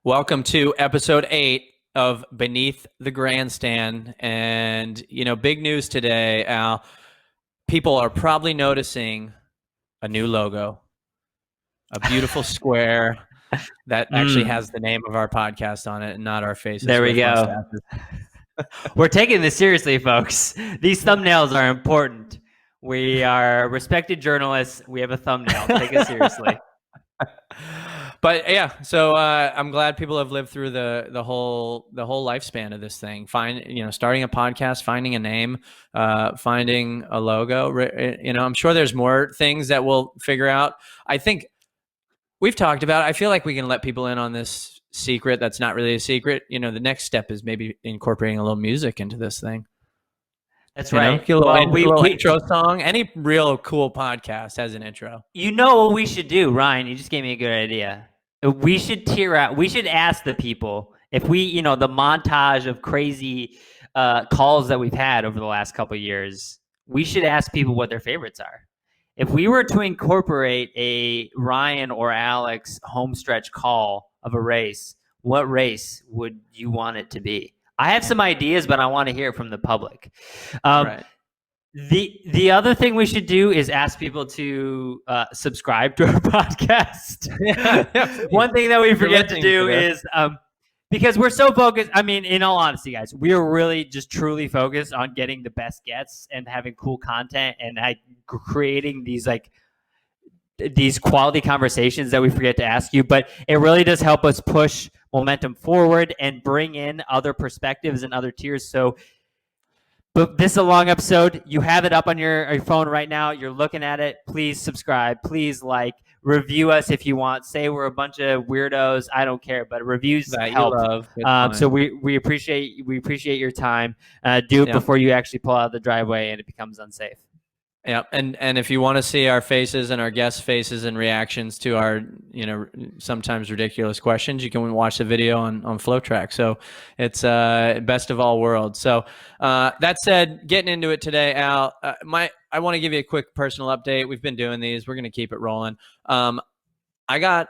Welcome to episode 8 of Beneath the Grandstand. And, big news today, Al. People are probably noticing a new logo, a beautiful square that actually has the name of our podcast on it and not our faces. There we go. We're taking this seriously, folks. These thumbnails are important. We are respected journalists. We have a thumbnail. Take it seriously. But yeah, so I'm glad people have lived through the whole lifespan of this thing. Starting a podcast, finding a name, finding a logo. I'm sure there's more things that we'll figure out. I think we've talked about. I feel like we can let people in on this secret that's not really a secret. The next step is maybe incorporating a little music into this thing. That's right. A little intro song. Any real cool podcast has an intro. You know what we should do, Ryan? You just gave me a good idea. We should tier out. We should ask the people if we, the montage of crazy calls that we've had over the last couple of years. We should ask people what their favorites are. If we were to incorporate a Ryan or Alex homestretch call of a race, what race would you want it to be? I have some ideas, but I want to hear it from the public. Right. The other thing we should do is ask people to subscribe to our podcast. One thing that we forget to do is because we're so focused. I mean, in all honesty, guys, we are really just truly focused on getting the best guests and having cool content and creating these quality conversations that we forget to ask you. But it really does help us push momentum forward and bring in other perspectives and other tiers. But this is a long episode. You have it up on your phone right now. You're looking at it. Please subscribe. Please review us if you want. Say we're a bunch of weirdos. I don't care, but reviews that help. You love. So we appreciate your time. Do it before you actually pull out of the driveway and it becomes unsafe. Yeah, and if you want to see our faces and our guests' faces and reactions to our, sometimes ridiculous questions, you can watch the video on FlowTrack. So it's best of all worlds. So that said, getting into it today, Al, I want to give you a quick personal update. We've been doing these. We're going to keep it rolling. I got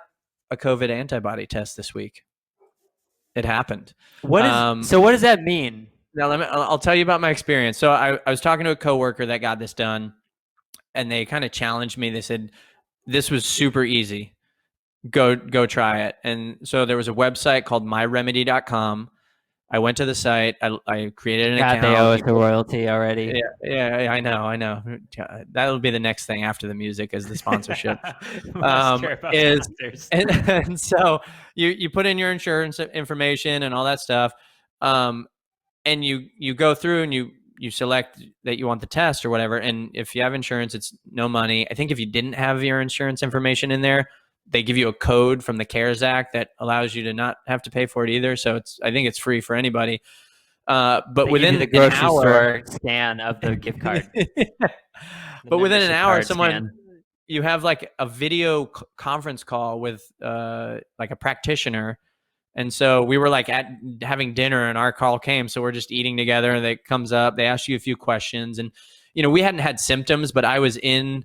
a COVID antibody test this week. It happened. So what does that mean? Now I'll tell you about my experience. So I was talking to a coworker that got this done. And they kind of challenged me. They said, this was super easy. Go try it. And so there was a website called myremedy.com. I went to the site. I created an account. They owe us a royalty already. Yeah, I know. That'll be the next thing after the music is the sponsorship. And so you put in your insurance information and all that stuff. And you go through and you select that you want the test or whatever. And if you have insurance, it's no money. I think if you didn't have your insurance information in there, they give you a code from the CARES Act that allows you to not have to pay for it either. So I think it's free for anybody. But within the grocery store scan of the gift card. But within an hour, you have a video conference call with a practitioner. And so we were having dinner and our call came. So we're just eating together and it comes up. They ask you a few questions and, we hadn't had symptoms, but I was in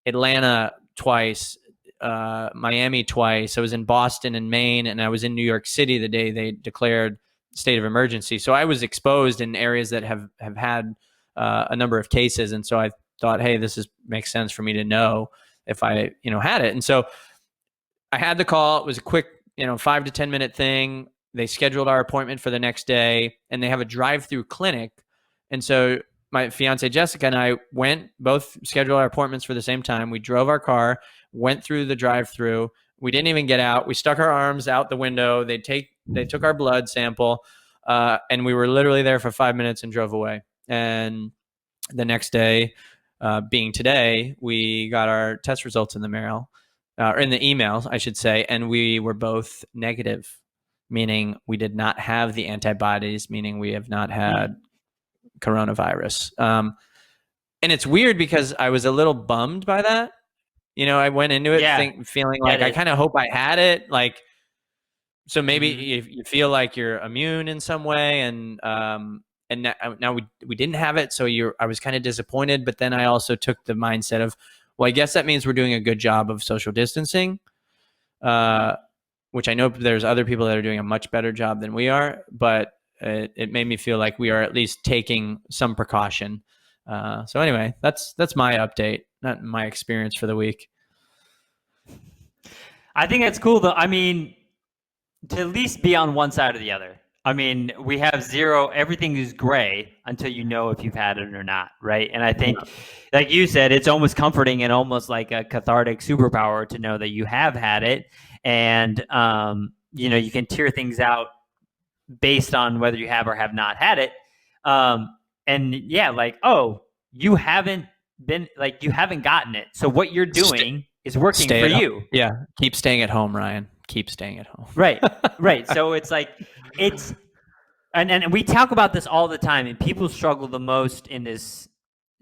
Atlanta twice, Miami twice. I was in Boston and Maine, and I was in New York City the day they declared state of emergency. So I was exposed in areas that have had a number of cases. And so I thought, hey, makes sense for me to know if I, had it. And so I had the call. It was a quick 5 to 10 minute thing. They scheduled our appointment for the next day, and they have a drive-through clinic. And so my fiance Jessica and I both scheduled our appointments for the same time. We drove our car, went through the drive-through. We didn't even get out. We stuck our arms out the window. They took our blood sample, and we were literally there for 5 minutes and drove away. And the next day, being today, we got our test results in the mail. Or in the emails, I should say, and we were both negative, meaning we did not have the antibodies, meaning we have not had coronavirus. And it's weird because I was a little bummed by that. I went into it feeling like I kind of hope I had it. So maybe you feel like you're immune in some way, and now we didn't have it, so I was kind of disappointed. But then I also took the mindset of, well, I guess that means we're doing a good job of social distancing, which I know there's other people that are doing a much better job than we are, but it made me feel like we are at least taking some precaution. So anyway, that's my update, not my experience for the week. I think it's cool though. I mean, to at least be on one side or the other. I mean, we have zero, everything is gray until you know if you've had it or not, right? And I think, like you said, it's almost comforting and almost like a cathartic superpower to know that you have had it. And, you know, you can tear things out based on whether you have or have not had it. And yeah, like, oh, you haven't gotten it. So what you're doing is working for you. Yeah. Keep staying at home, Ryan. Keep staying at home. Right. So it's like, and we talk about this all the time, and people struggle the most in this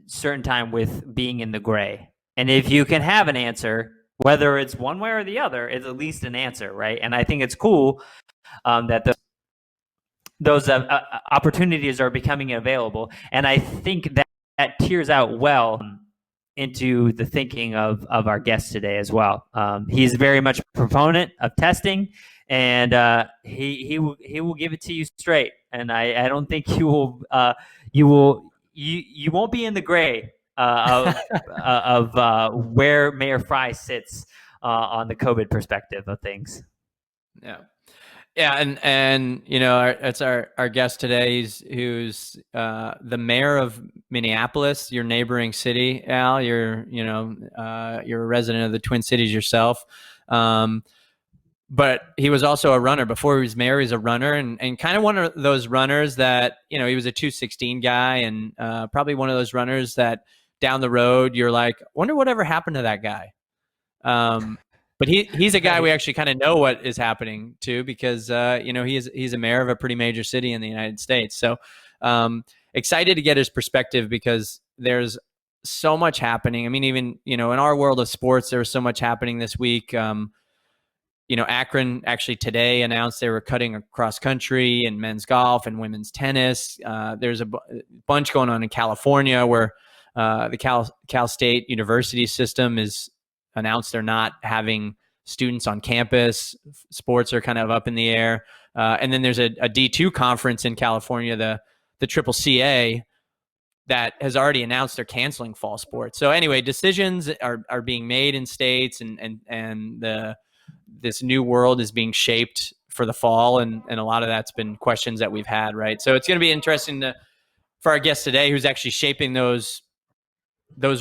certain time with being in the gray. And if you can have an answer, whether it's one way or the other, it's at least an answer, right? And I think it's cool that those opportunities are becoming available. And I think that tears out well into the thinking of our guest today as well. He's very much a proponent of testing, and he will give it to you straight. And I don't think you won't be in the gray of where Mayor Frey sits on the COVID perspective of things. Yeah. Yeah, and you know, it's our guest today, who's the mayor of Minneapolis, your neighboring city, Al. You're a resident of the Twin Cities yourself, but he was also a runner before he was mayor. He was a runner, and kind of one of those runners that, you know, he was a 216 guy, and probably one of those runners that down the road you're like, wonder whatever happened to that guy. But he's a guy we actually kind of know what is happening to, because you know, he's a mayor of a pretty major city in the United States. So excited to get his perspective, because there's so much happening. I mean, even, you know, in our world of sports, there was so much happening this week. You know, Akron actually today announced they were cutting across country and men's golf and women's tennis. There's a bunch going on in California, where the Cal State University system is announced they're not having students on campus. Sports are kind of up in the air. And then there's a D2 conference in California, the Triple CA, that has already announced they're canceling fall sports. So anyway, decisions are being made in states, and this new world is being shaped for the fall. And a lot of that's been questions that we've had, right? So it's going to be interesting for our guest today, who's actually shaping those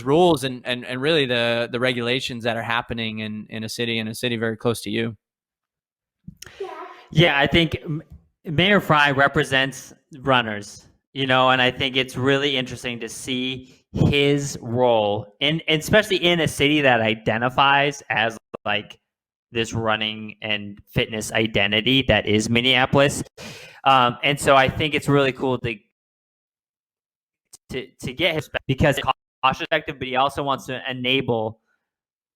rules and really the regulations that are happening in a city very close to you. Yeah, I think Mayor Frey represents runners, you know, and I think it's really interesting to see his role especially in a city that identifies as like this running and fitness identity that is Minneapolis. And so I think it's really cool to get his, because it's cost effective, but he also wants to enable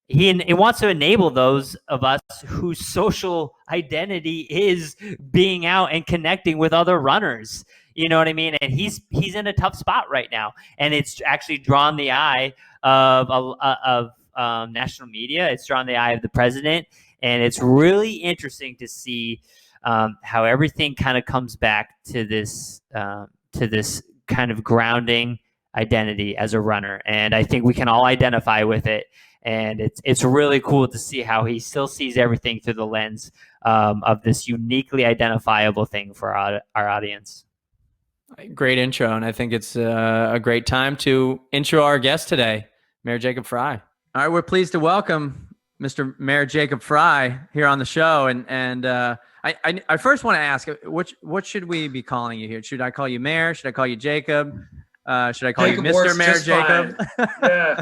those of us whose social identity is being out and connecting with other runners. You know what I mean? And he's in a tough spot right now, and it's actually drawn the eye of national media. It's drawn the eye of the president, and it's really interesting to see how everything kind of comes back to this kind of grounding identity as a runner. And I think we can all identify with it. And it's really cool to see how he still sees everything through the lens of this uniquely identifiable thing for our audience. Great intro. And I think it's a great time to intro our guest today, Mayor Jacob Frey. All right, we're pleased to welcome Mr. Mayor Jacob Frey here on the show. And I first want to ask, what should we be calling you here? Should I call you Mayor? Should I call you Jacob? Should I call you Mr. Mayor Jacob? Yeah.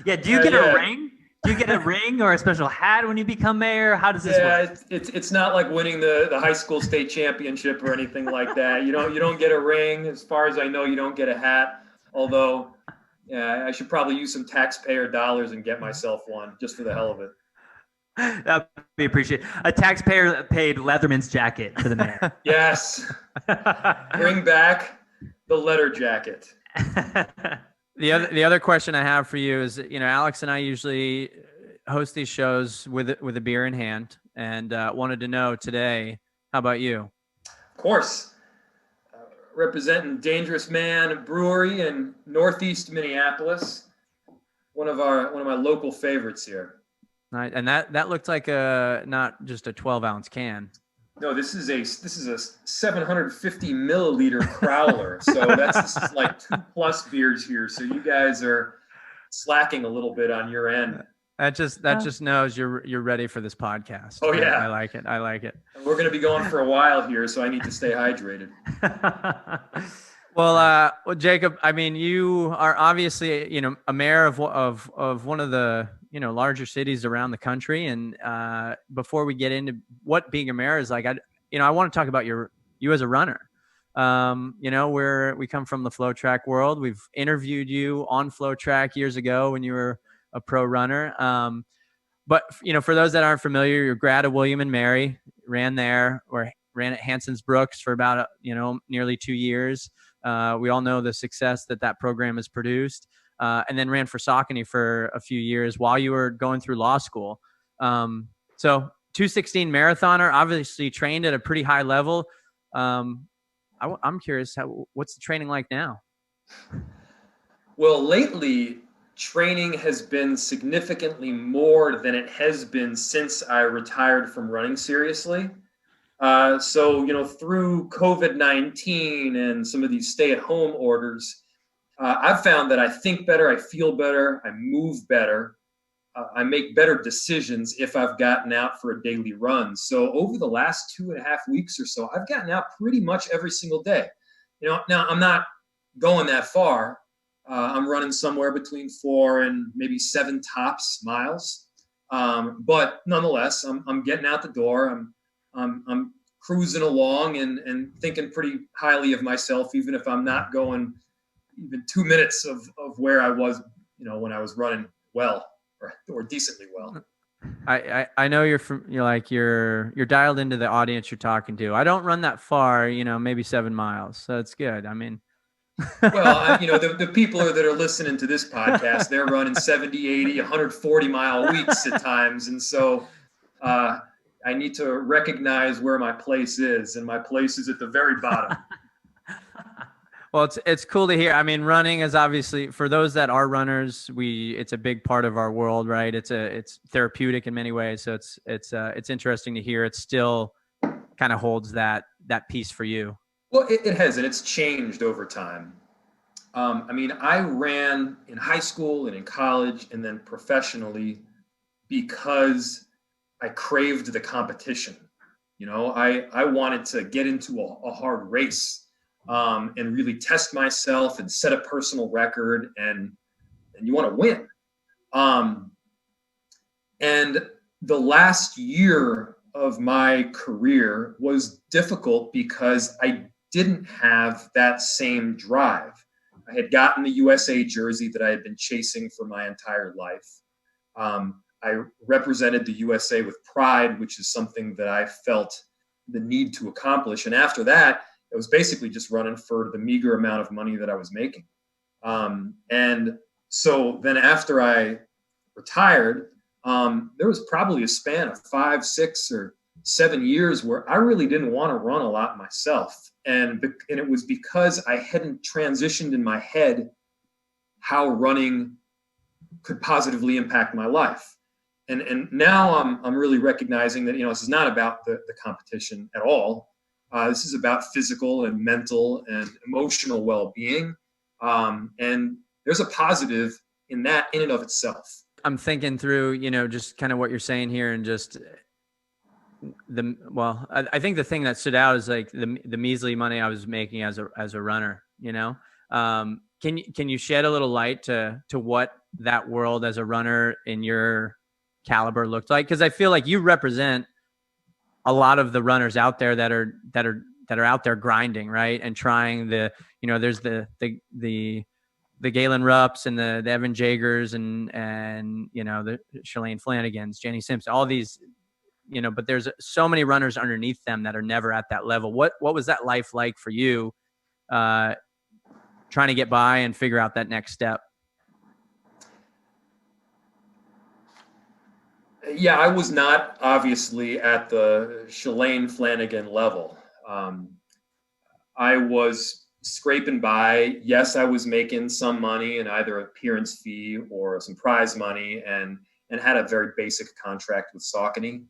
Yeah. Do you get a ring? Do you get a ring or a special hat when you become mayor? How does this work? It's not like winning the high school state championship or anything like that. You don't get a ring. As far as I know, you don't get a hat. Although, I should probably use some taxpayer dollars and get myself one just for the hell of it. That would be appreciated. A taxpayer-paid Leatherman's jacket for the mayor. Yes. Bring back the leather jacket. The other question I have for you is, you know, Alex and I usually host these shows with a beer in hand, and wanted to know today, how about you? Of course. Representing Dangerous Man Brewery in Northeast Minneapolis. One of my local favorites here. Right. And that looked like not just a 12-ounce can. No, this is a 750 milliliter crowler. So this is like 2+ beers here. So you guys are slacking a little bit on your end. That just knows you're ready for this podcast. Oh yeah, I like it. We're going to be going for a while here, so I need to stay hydrated. Well, Jacob, I mean, you are obviously, a mayor of one of the, larger cities around the country. And before we get into what being a mayor is like, I want to talk about you as a runner. We come from the flow track world. We've interviewed you on flow track years ago when you were a pro runner. But for those that aren't familiar, your grad of William and Mary, ran at Hansons-Brooks for about, nearly 2 years. We all know the success that program has produced, and then ran for Saucony for a few years while you were going through law school. So 2:16 marathoner, obviously trained at a pretty high level. I'm curious, what's the training like now? Well, lately, training has been significantly more than it has been since I retired from running seriously. So, through COVID-19 and some of these stay-at-home orders, I've found that I think better, I feel better, I move better, I make better decisions if I've gotten out for a daily run. So over the last 2.5 weeks or so, I've gotten out pretty much every single day. Now I'm not going that far. I'm running somewhere between 4 and maybe 7 tops miles. But nonetheless, I'm getting out the door. I'm cruising along and thinking pretty highly of myself, even if I'm not going even 2 minutes of where I was, when I was running well or decently well. I know you're dialed into the audience you're talking to. I don't run that far, maybe 7 miles. So it's good. I mean, well, the people that are listening to this podcast, they're running 70, 80, 140 mile weeks at times. And so, I need to recognize where my place is, and my place is at the very bottom. Well, it's cool to hear. I mean, running is obviously, for those that are runners, it's a big part of our world, right? It's therapeutic in many ways. So it's interesting to hear it still kind of holds that piece for you. Well, it has, and it's changed over time. I ran in high school and in college and then professionally because I craved the competition. I wanted to get into a hard race and really test myself and set a personal record, and you want to win. And the last year of my career was difficult because I didn't have that same drive. I had gotten the USA jersey that I had been chasing for my entire life. I represented the USA with pride, which is something that I felt the need to accomplish. And after that, it was basically just running for the meager amount of money that I was making. And so then after I retired, there was probably a span of 5, 6, or 7 years where I really didn't want to run a lot myself. And it was because I hadn't transitioned in my head how running could positively impact my life. And now I'm really recognizing that, this is not about the competition at all. This is about physical and mental and emotional well-being. And there's a positive in that in and of itself. I'm thinking through, just kind of what you're saying here, and just I think the thing that stood out is like the measly money I was making as a runner, Can you shed a little light to what that world as a runner in your caliber looked like? Because I feel like you represent a lot of the runners out there that are out there grinding, right, and trying there's the Galen Rupps and the Evan Jagers and the Shalane Flanagans, Jenny Simpson, all these, but there's so many runners underneath them that are never at that level. What was that life like for you, trying to get by and figure out that next step? Yeah, I was not obviously at the Shalane Flanagan level. I was scraping by. Yes, I was making some money in either appearance fee or some prize money, and had a very basic contract with Saucony.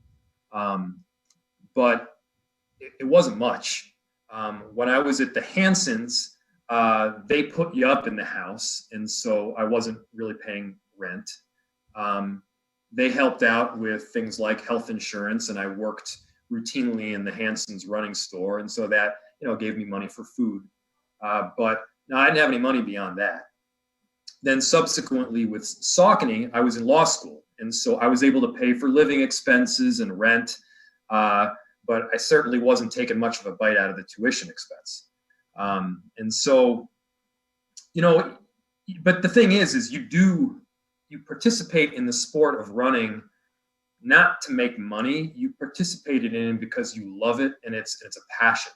But it wasn't much. When I was at the Hansons, they put you up in the house, and so I wasn't really paying rent. They helped out with things like health insurance, and I worked routinely in the Hansons running store, and so that gave me money for food. But no, I didn't have any money beyond that. Then subsequently with Saucony, I was in law school, and so I was able to pay for living expenses and rent, but I certainly wasn't taking much of a bite out of the tuition expense. And so, but the thing is you participate in the sport of running not to make money. You participated in it because you love it, and it's a passion.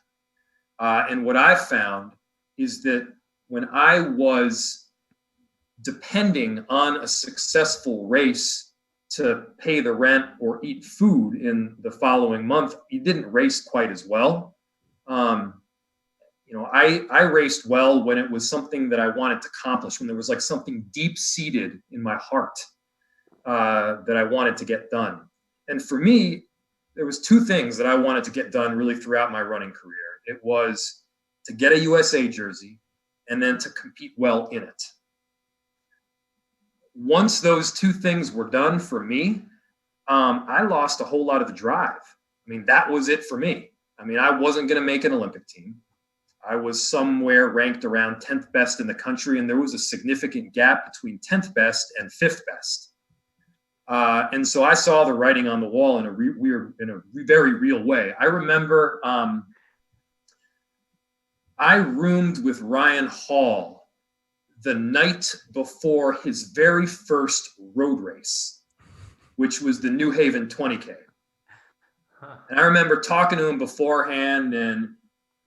And what I found is that when I was depending on a successful race to pay the rent or eat food in the following month, you didn't race quite as well. I raced well when it was something that I wanted to accomplish, when there was like something deep-seated in my heart that I wanted to get done. And for me, there was two things that I wanted to get done really throughout my running career. It was to get a USA jersey and then to compete well in it. Once those two things were done for me, I lost a whole lot of the drive. I mean, that was it for me. I mean, I wasn't going to make an Olympic team. I was somewhere ranked around 10th best in the country, and there was a significant gap between 10th best and 5th best. And so I saw the writing on the wall in a very real way. I remember I roomed with Ryan Hall the night before his very first road race, which was the New Haven 20K. And I remember talking to him beforehand, and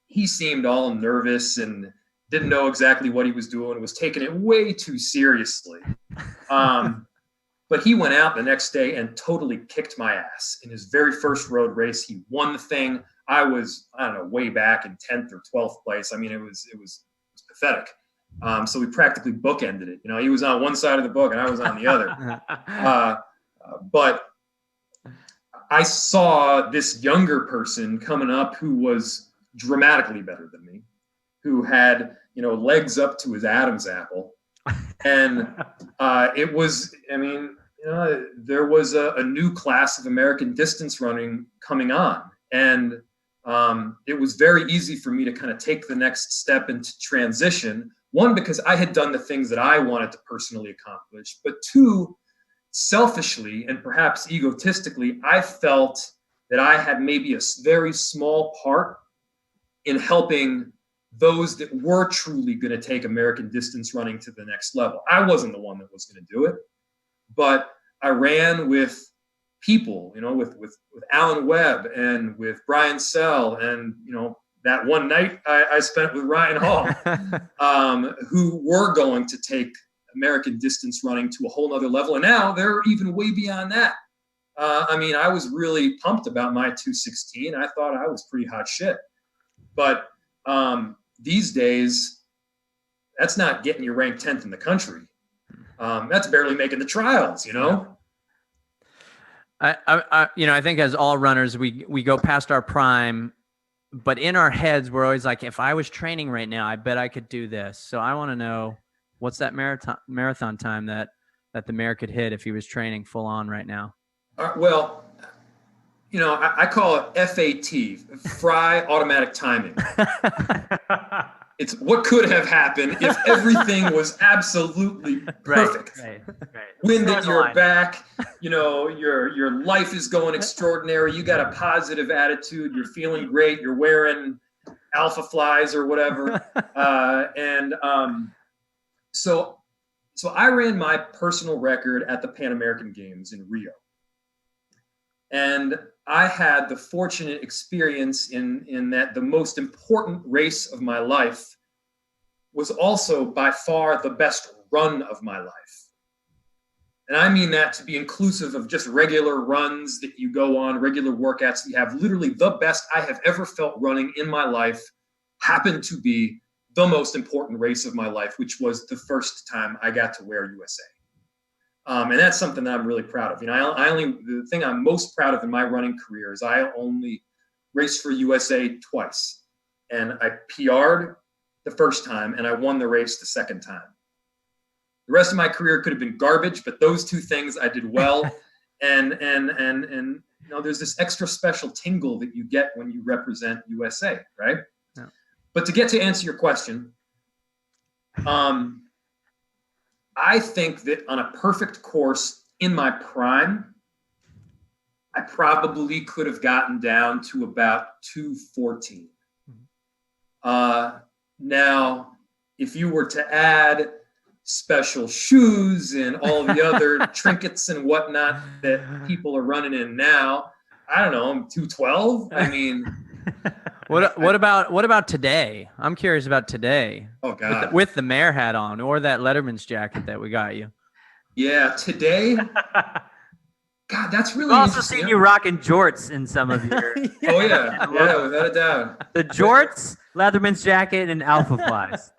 he seemed all nervous and didn't know exactly what he was doing, was taking it way too seriously. But he went out the next day and totally kicked my ass. In his very first road race, he won the thing. I was, way back in 10th or 12th place. I mean, it was pathetic. So we practically bookended it. He was on one side of the book and I was on the other. But I saw this younger person coming up who was dramatically better than me, who had, legs up to his Adam's apple. And it was, there was a new class of American distance running coming on. And it was very easy for me to kind of take the next step into transition. One, because I had done the things that I wanted to personally accomplish. But two, selfishly and perhaps egotistically, I felt that I had maybe a very small part in helping those that were truly going to take American distance running to the next level. I wasn't the one that was going to do it, but I ran with people, with Alan Webb and with Brian Sell, and that one night I spent with Ryan Hall, who were going to take American distance running to a whole nother level, and now they're even way beyond that. I was really pumped about my 2:16. I thought I was pretty hot shit, but these days, that's not getting you ranked 10th in the country. That's barely making the trials, Yeah. I think as all runners, we go past our prime, but in our heads, we're always like, if I was training right now, I bet I could do this. So I want to know, what's that marathon time that the mayor could hit if he was training full on right now? Well, I call it FAT, Frey automatic timing. It's what could have happened if everything was absolutely perfect. Right. Wind at your back, your life is going extraordinary. You got a positive attitude. You're feeling great. You're wearing Alpha Flies or whatever. So I ran my personal record at the Pan American Games in Rio. And I had the fortunate experience in that the most important race of my life was also by far the best run of my life. And I mean that to be inclusive of just regular runs that you go on, regular workouts that you have. Literally the best I have ever felt running in my life happened to be the most important race of my life, which was the first time I got to wear USA. And that's something that I'm really proud of. The thing I'm most proud of in my running career is I only raced for USA twice. And I PR'd the first time and I won the race the second time. The rest of my career could have been garbage, but those two things I did well. And there's this extra special tingle that you get when you represent USA, right? Yeah. But to get to answer your question, I think that on a perfect course in my prime, I probably could have gotten down to about 2:14. Now, if you were to add special shoes and all the other trinkets and whatnot that people are running in now, I don't know, I'm 2:12. I mean, what about today? I'm curious about today. Oh God, with the mayor hat on or that Letterman's jacket that we got you. Yeah, today. God, that's really. I've also seen you rocking jorts in some of your. Oh yeah, without a doubt. The jorts, Leatherman's jacket, and Alpha Flies.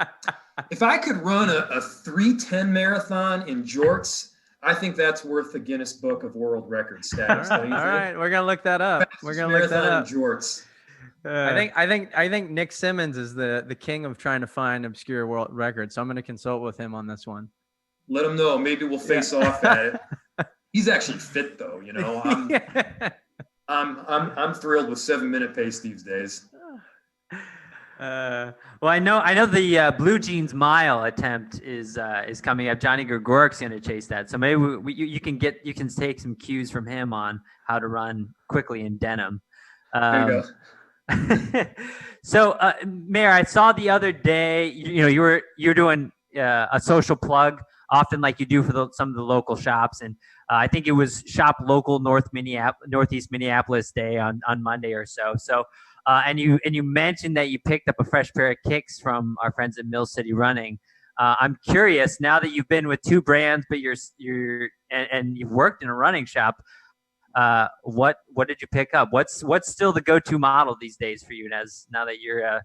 If I could run a 3:10 marathon in jorts, I think that's worth the Guinness Book of World Record status. All right, we're gonna look that up. We're gonna look that up. Jorts. I think Nick Simmons is the king of trying to find obscure world records. So I'm gonna consult with him on this one. Let him know. Maybe we'll face off at it. He's actually fit though, you know. I'm thrilled with 7-minute pace these days. Well, I know the Blue Jeans mile attempt is coming up. Johnny Gregoric's going to chase that, so maybe you can take some cues from him on how to run quickly in denim. There you go. So, Mayor, I saw the other day, you're doing a social plug often like you do for some of the local shops, and I think it was Shop Local Northeast Minneapolis Day on Monday or so. So. And you mentioned that you picked up a fresh pair of kicks from our friends at Mill City Running. I'm curious, now that you've been with two brands, but and you've worked in a running shop, what did you pick up? What's still the go-to model these days for you? Now that you're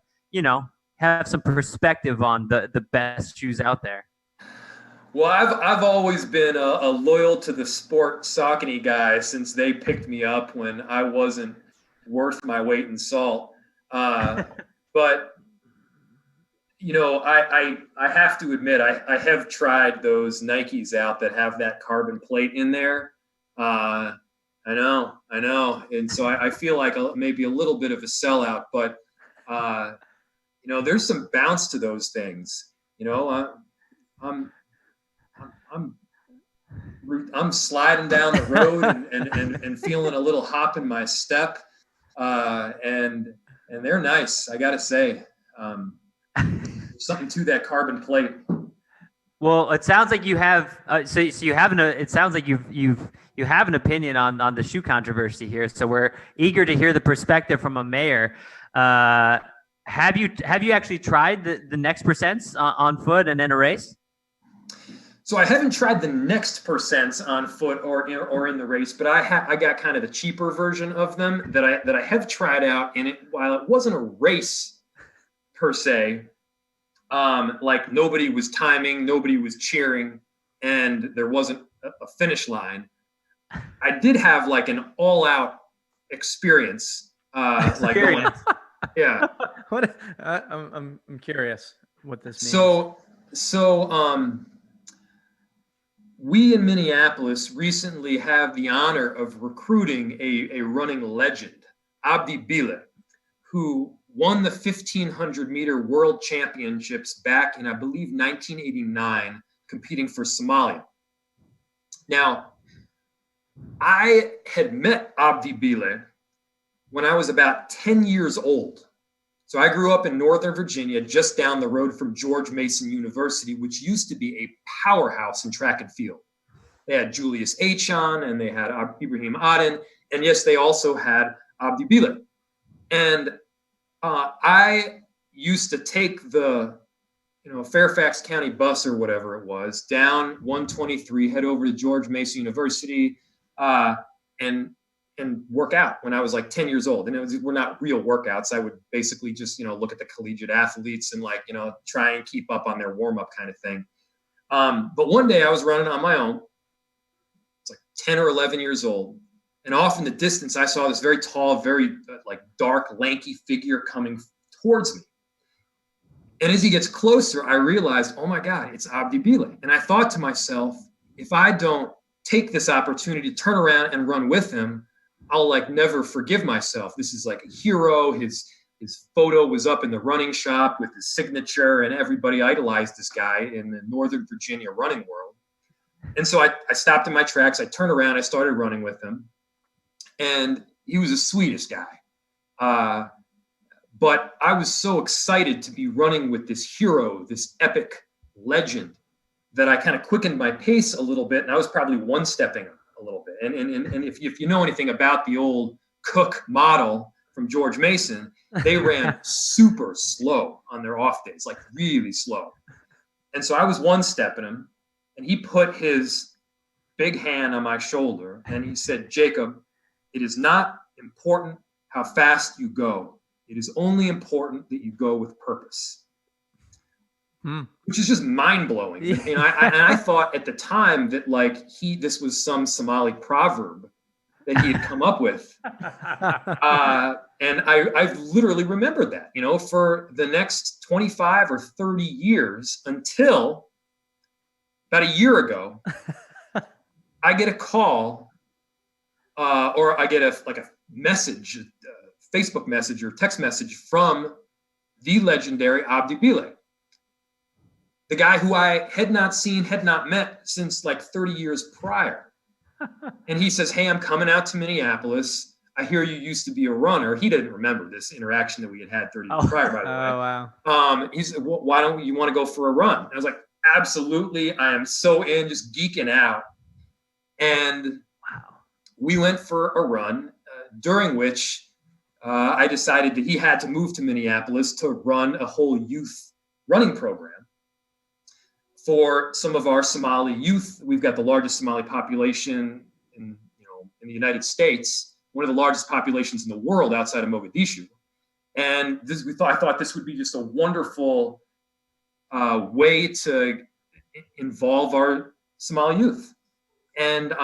have some perspective on the best shoes out there. Well, I've always been a loyal to the sport Saucony guy since they picked me up when I wasn't worth my weight in salt. But I have to admit, I have tried those Nikes out that have that carbon plate in there. I know. And so I feel like maybe a little bit of a sellout, but there's some bounce to those things. I'm sliding down the road and feeling a little hop in my step. And they're nice, I gotta say. Something to that carbon plate. Well, it sounds like you have. So you have it sounds like you have an opinion on the shoe controversy here. So we're eager to hear the perspective from a mayor. Have you actually tried the next percents on foot and in a race? So I haven't tried the next percents on foot or in the race, but I got kind of the cheaper version of them that I have tried out. And while it wasn't a race per se, like nobody was timing, nobody was cheering, and there wasn't a finish line, I did have like an all-out experience. Yeah. What? I'm curious what this means. So. We in Minneapolis recently have the honor of recruiting a running legend, Abdi Bile, who won the 1,500-meter world championships back in, I believe, 1989, competing for Somalia. Now, I had met Abdi Bile when I was about 10 years old. So I grew up in Northern Virginia, just down the road from George Mason University, which used to be a powerhouse in track and field. They had Julius Achon and they had Ibrahim Aden. And yes, they also had Abdi Bile. And I used to take the Fairfax County bus or whatever it was, down 123, head over to George Mason University, and work out when I was like 10 years old. And were not real workouts. I would basically just, look at the collegiate athletes and try and keep up on their warm up kind of thing. But one day I was running on my own. It's like 10 or 11 years old. And off in the distance, I saw this very tall, very dark, lanky figure coming towards me. And as he gets closer, I realized, oh my God, it's Abdi Bile. And I thought to myself, if I don't take this opportunity to turn around and run with him, I'll never forgive myself. This is like a hero. His photo was up in the running shop with his signature, and everybody idolized this guy in the Northern Virginia running world. And so I stopped in my tracks. I turned around. I started running with him. And he was the sweetest guy. But I was so excited to be running with this hero, this epic legend, that I kind of quickened my pace a little bit. And I was probably one-stepping a little bit. And if you know anything about the old Cook model from George Mason, they ran super slow on their off days, really slow. And so I was one-stepping him, and he put his big hand on my shoulder, and he said, Jacob, it is not important how fast you go. It is only important that you go with purpose. Which is just mind-blowing. And I thought at the time that this was some Somali proverb that he had come up with. And I literally remembered that, for the next 25 or 30 years, until about a year ago, I get a call or I get a message, a Facebook message or text message from the legendary Abdi Bile, the guy who I had not seen, had not met since 30 years prior. And he says, hey, I'm coming out to Minneapolis. I hear you used to be a runner. He didn't remember this interaction that we had 30 years prior, by the way. Oh, wow. He said, well, why don't you want to go for a run? And I was like, absolutely. I am so in, just geeking out. And we went for a run, during which I decided that he had to move to Minneapolis to run a whole youth running program for some of our Somali youth. We've got the largest Somali population in the United States, one of the largest populations in the world outside of Mogadishu. And I thought this would be just a wonderful way to involve our Somali youth. And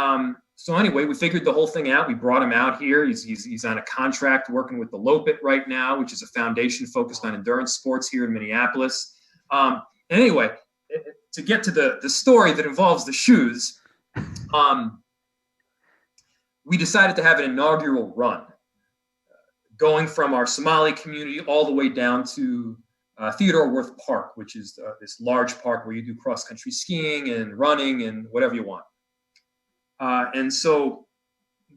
so anyway, we figured the whole thing out. We brought him out here. He's on a contract working with the Lopit right now, which is a foundation focused on endurance sports here in Minneapolis. And anyway, to get to the story that involves the shoes, we decided to have an inaugural run, going from our Somali community all the way down to Theodore Wirth Park, which is this large park where you do cross-country skiing and running and whatever you want. And so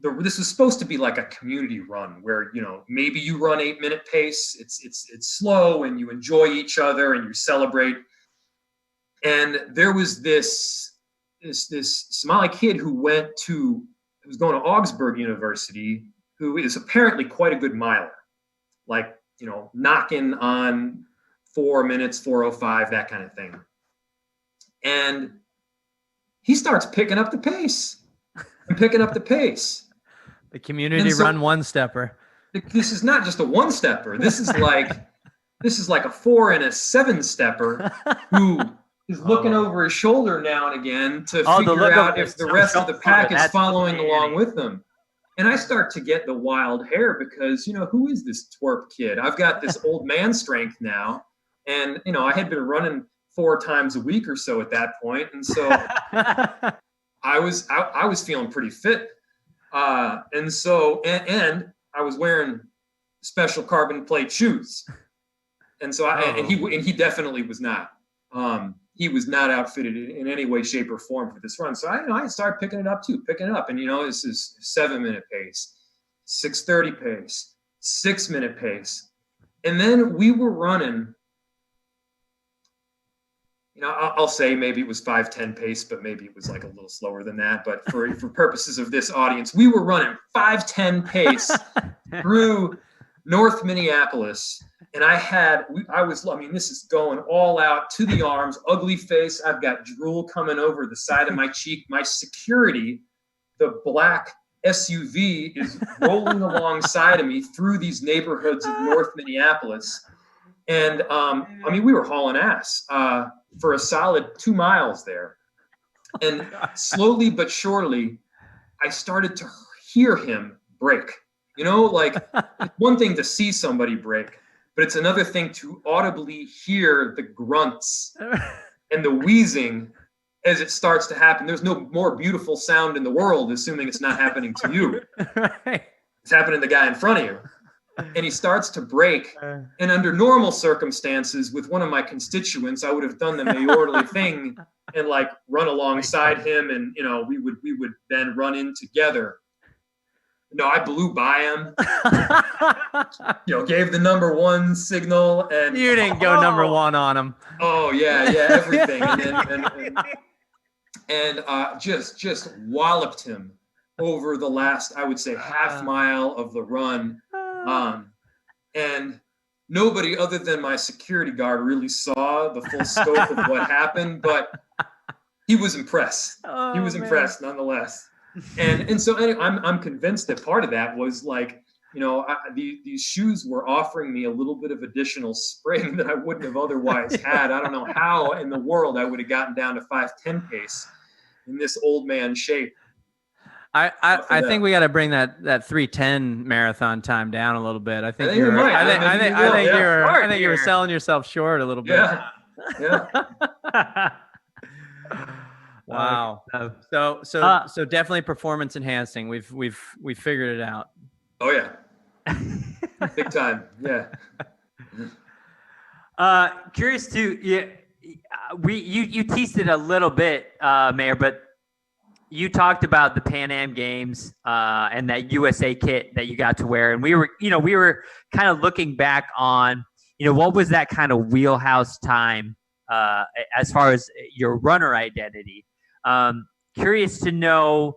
this was supposed to be like a community run where, maybe you run 8-minute pace. It's slow and you enjoy each other and you celebrate. And there was this Somali kid who was going to Augsburg University, who is apparently quite a good miler, knocking on 4 minutes, 4:05, that kind of thing. And he starts picking up the pace. The community run one-stepper. This is not just a one-stepper. This is like a 4 and a 7-stepper who is looking over his shoulder now and again to figure out if the rest of the pack is following along with them. And I start to get the wild hair because, who is this twerp kid? I've got this old man strength now. And, I had been running 4 times a week or so at that point. And so I was feeling pretty fit. And I was wearing special carbon plate shoes. And so he definitely was not. He was not outfitted in any way, shape, or form for this run. So I started picking it up. And this is 7-minute pace, 6:30 pace, 6-minute pace. And then we were running, I'll say maybe it was 5:10 pace, but maybe it was a little slower than that. But for purposes of this audience, we were running 5:10 pace through North Minneapolis. And I mean, this is going all out to the arms, ugly face. I've got drool coming over the side of my cheek. My security, the black SUV, is rolling alongside of me through these neighborhoods of North Minneapolis. And I mean, we were hauling ass for a solid 2 miles there. And slowly but surely, I started to hear him brake. You know, like, it's one thing to see somebody brake, but it's another thing to audibly hear the grunts and the wheezing as it starts to happen. There's no more beautiful sound in the world, assuming it's not happening to you. Right. It's happening to the guy in front of you. And he starts to brake. And under normal circumstances, with one of my constituents, I would have done the mayorly thing and like run alongside him, and you know, we would then run in together. No, I blew by him. You know, gave the number 1 signal, and you didn't go number 1 on him. Oh yeah, everything, and just walloped him over the last, I would say, half mile of the run. And nobody other than my security guard really saw the full scope of what happened, but he was impressed. He was impressed nonetheless. And so anyway, I'm convinced that part of that was like, you know, these shoes were offering me a little bit of additional spring that I wouldn't have otherwise had. I don't know how in the world I would have gotten down to 5:10 pace in this old man shape. I think we got to bring that 3:10 marathon time down a little bit. I think you were selling yourself short a little bit. Yeah. Wow. So definitely performance enhancing. We've figured it out. Oh yeah. Big time. Yeah. Curious to you teased it a little bit, Mayor, but you talked about the PanAm Games and that USA kit that you got to wear, and we were kind of looking back on, what was that kind of wheelhouse time as far as your runner identity. Curious to know,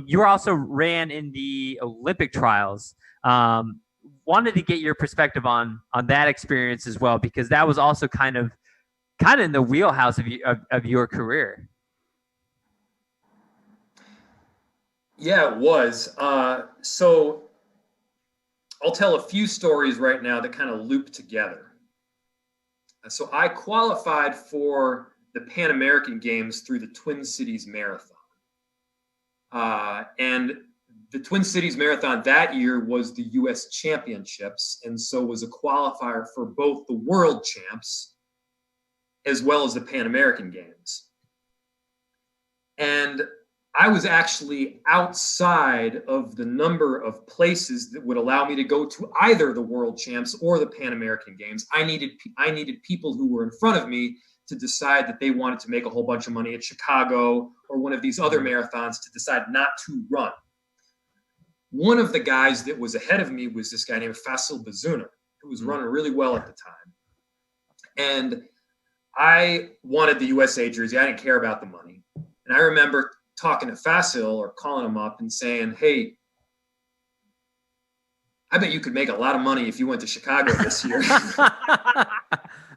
you also ran in the Olympic trials. Wanted to get your perspective on that experience as well, because that was also kind of in the wheelhouse of your career. Yeah, it was. So I'll tell a few stories right now that kind of loop together. So I qualified for the Pan American Games through the Twin Cities Marathon. And the Twin Cities Marathon that year was the U.S. Championships, and so was a qualifier for both the World Champs as well as the Pan American Games. And I was actually outside of the number of places that would allow me to go to either the World Champs or the Pan American Games. I needed people who were in front of me to decide that they wanted to make a whole bunch of money at Chicago or one of these other marathons to decide not to run. One of the guys that was ahead of me was this guy named Fasil Bazuna, who was running really well at the time. And I wanted the USA jersey. I didn't care about the money. And I remember talking to Fasil or calling him up and saying, hey, I bet you could make a lot of money if you went to Chicago this year.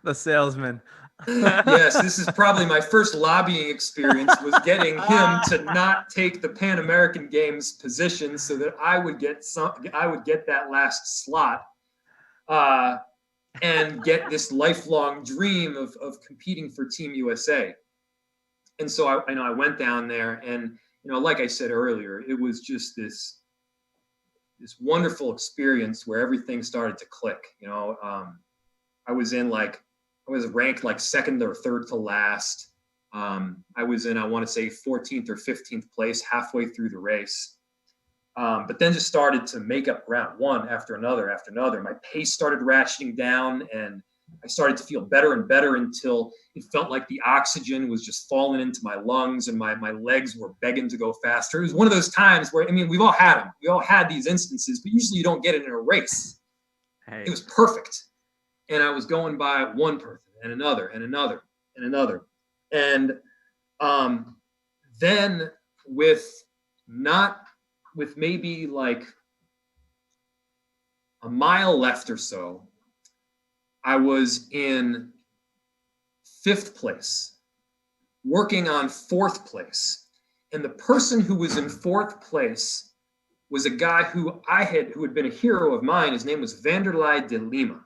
The salesman. Yes, this is probably my first lobbying experience, was getting him to not take the Pan American Games position so that I would get that last slot and get this lifelong dream of competing for Team USA. And so I went down there, and like I said earlier, it was just this wonderful experience where everything started to click. I was ranked like second or third to last. I was in, I want to say 14th or 15th place halfway through the race. But then just started to make up ground one after another after another. My pace started ratcheting down, and I started to feel better and better until it felt like the oxygen was just falling into my lungs and my legs were begging to go faster. It was one of those times where, we've all had them. We all had these instances, but usually you don't get it in a race. Hey. It was perfect. And I was going by one person and another and another and another. And then with maybe like a mile left or so, I was in 5th place, working on 4th place. And the person who was in 4th place was a guy who had been a hero of mine. His name was Vanderlei de Lima.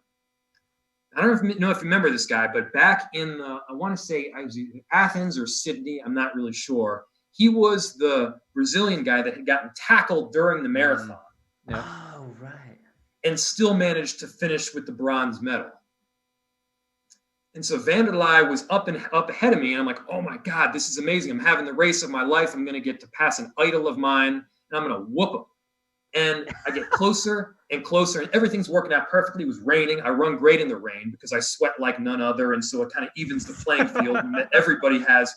I don't know if you remember this guy, but back in, I want to say I was either Athens or Sydney, I'm not really sure. He was the Brazilian guy that had gotten tackled during the marathon. Yeah. Oh, right. And still managed to finish with the bronze medal. And so Vanderlei was up ahead of me, and I'm like, oh my God, this is amazing. I'm having the race of my life. I'm going to get to pass an idol of mine, and I'm going to whoop him. And I get closer and closer, and everything's working out perfectly. It was raining. I run great in the rain because I sweat like none other, and so it kind of evens the playing field. And everybody has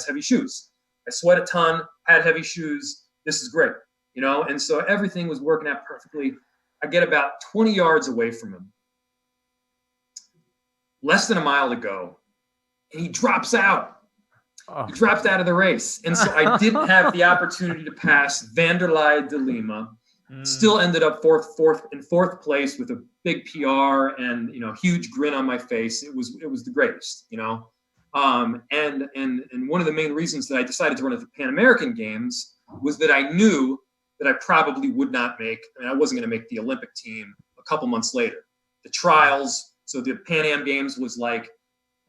heavy shoes. I sweat a ton, had heavy shoes. This is great, you know? And so everything was working out perfectly. I get about 20 yards away from him, less than a mile to go, and he drops out. He dropped out of the race. And so I didn't have the opportunity to pass Vanderlei de Lima. Still ended up fourth place with a big PR and, you know, huge grin on my face. It was the greatest, you know. And one of the main reasons that I decided to run at the Pan American Games was that I knew that I probably would not make, I wasn't going to make the Olympic team a couple months later. The trials, so the PanAm Games was like,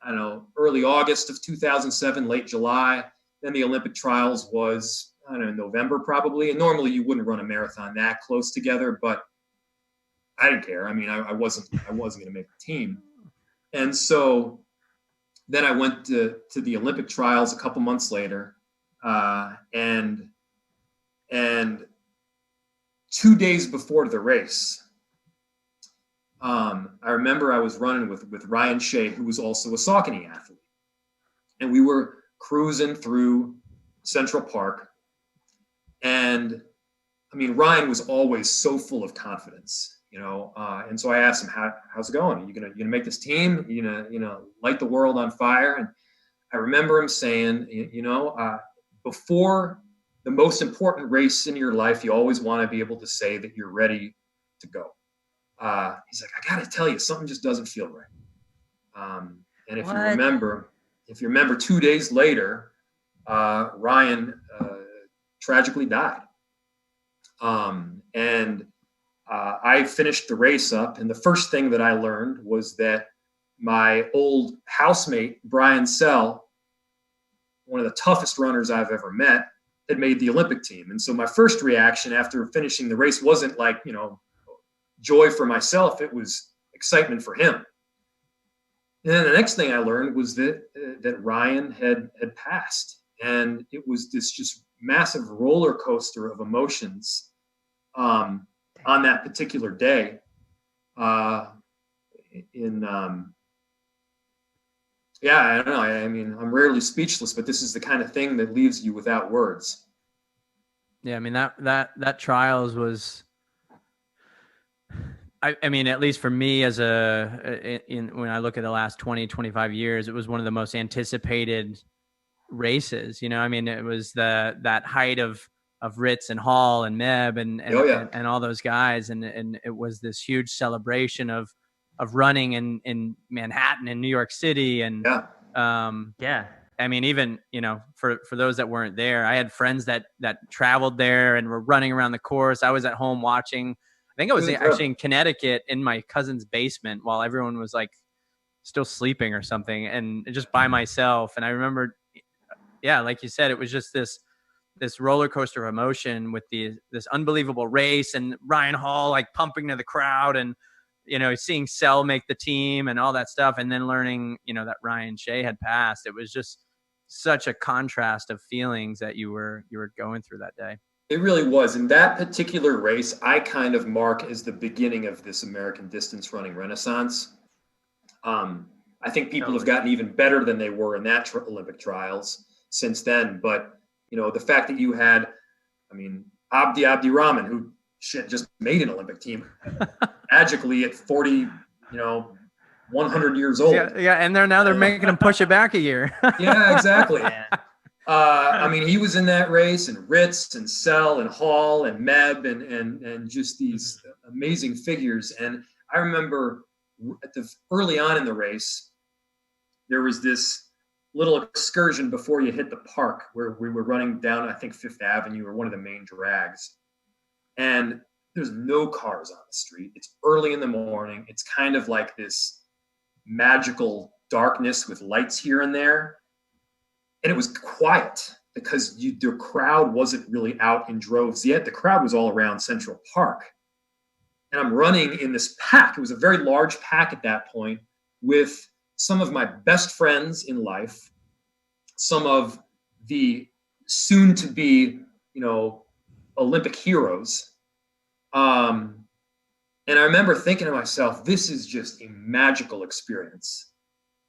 I don't know, early August of 2007, late July. Then the Olympic trials was, I don't know, November probably. And normally you wouldn't run a marathon that close together, but I didn't care. I mean, I wasn't going to make the team. And so then I went to the Olympic trials a couple months later. And 2 days before the race, I remember I was running with Ryan Shea, who was also a Saucony athlete. And we were cruising through Central Park. And I mean, Ryan was always so full of confidence, you know. And so I asked him, how's it going? Are you gonna make this team? You gonna light the world on fire? And I remember him saying, before the most important race in your life, you always want to be able to say that you're ready to go. He's like, I got to tell you, something just doesn't feel right. And if you remember 2 days later, Ryan tragically died. And I finished the race up, and the first thing that I learned was that my old housemate, Brian Sell, one of the toughest runners I've ever met, had made the Olympic team. And so my first reaction after finishing the race wasn't like, joy for myself. It was excitement for him. And then the next thing I learned was that Ryan had passed. And it was this just massive roller coaster of emotions on that particular day. I don't know. I mean, I'm rarely speechless, but this is the kind of thing that leaves you without words. Yeah, I mean, that trials was, I mean, at least for me when I look at the last 20, 25 years, it was one of the most anticipated races. I mean, it was that height of Ritz and Hall and Meb and all those guys. And it was this huge celebration of running in Manhattan and New York City. And I mean, even, for those that weren't there, I had friends that traveled there and were running around the course. I was at home watching. I think I was actually in Connecticut in my cousin's basement while everyone was like still sleeping or something, and just by myself. And I remember, like you said, it was just this roller coaster of emotion with this unbelievable race, and Ryan Hall like pumping to the crowd, and seeing Sell make the team and all that stuff, and then learning that Ryan Shea had passed. It was just such a contrast of feelings that you were going through that day. It really was. In that particular race, I kind of mark as the beginning of this American distance running renaissance. I think people have gotten even better than they were in that Olympic trials since then. But, the fact that you had, Abdi Rahman, who just made an Olympic team magically at 40, 100 years old. Yeah, and they're making him push it back a year. Yeah, exactly. He was in that race, and Ritz and Sell and Hall and Meb and just these amazing figures. And I remember early on in the race, there was this little excursion before you hit the park where we were running down, I think, Fifth Avenue or one of the main drags. And there's no cars on the street. It's early in the morning. It's kind of like this magical darkness with lights here and there. And it was quiet because the crowd wasn't really out in droves yet. The crowd was all around Central Park. And I'm running in this pack. It was a very large pack at that point with some of my best friends in life, some of the soon-to-be, Olympic heroes. And I remember thinking to myself, this is just a magical experience.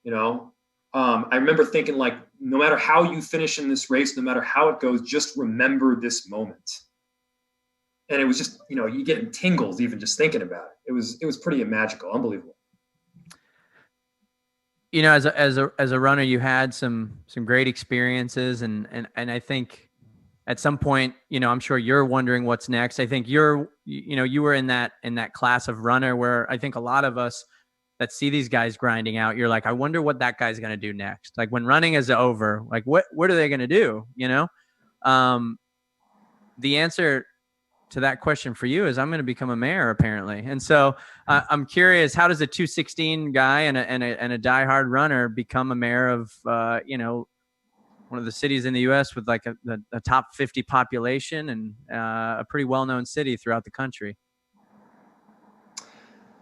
I remember thinking, like, no matter how you finish in this race, no matter how it goes, just remember this moment. And it was just, you get tingles even just thinking about it. It was pretty magical, unbelievable. As a runner, you had some great experiences, and I think at some point, I'm sure you're wondering what's next. I think you were in that class of runner where I think a lot of us that see these guys grinding out, you're like, I wonder what that guy's going to do next. Like when running is over, like what are they going to do? The answer to that question for you is I'm going to become a mayor, apparently. And so I'm curious, how does a 216 guy and a diehard runner become a mayor of, one of the cities in the U.S. with like a top 50 population and a pretty well-known city throughout the country?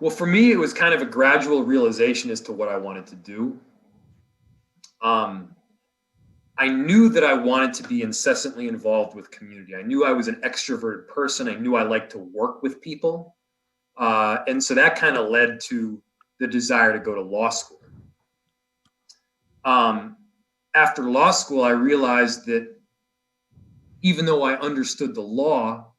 Well, for me, it was kind of a gradual realization as to what I wanted to do. I knew that I wanted to be incessantly involved with community. I knew I was an extroverted person. I knew I liked to work with people. And so that kind of led to the desire to go to law school. After law school, I realized that even though I understood the law,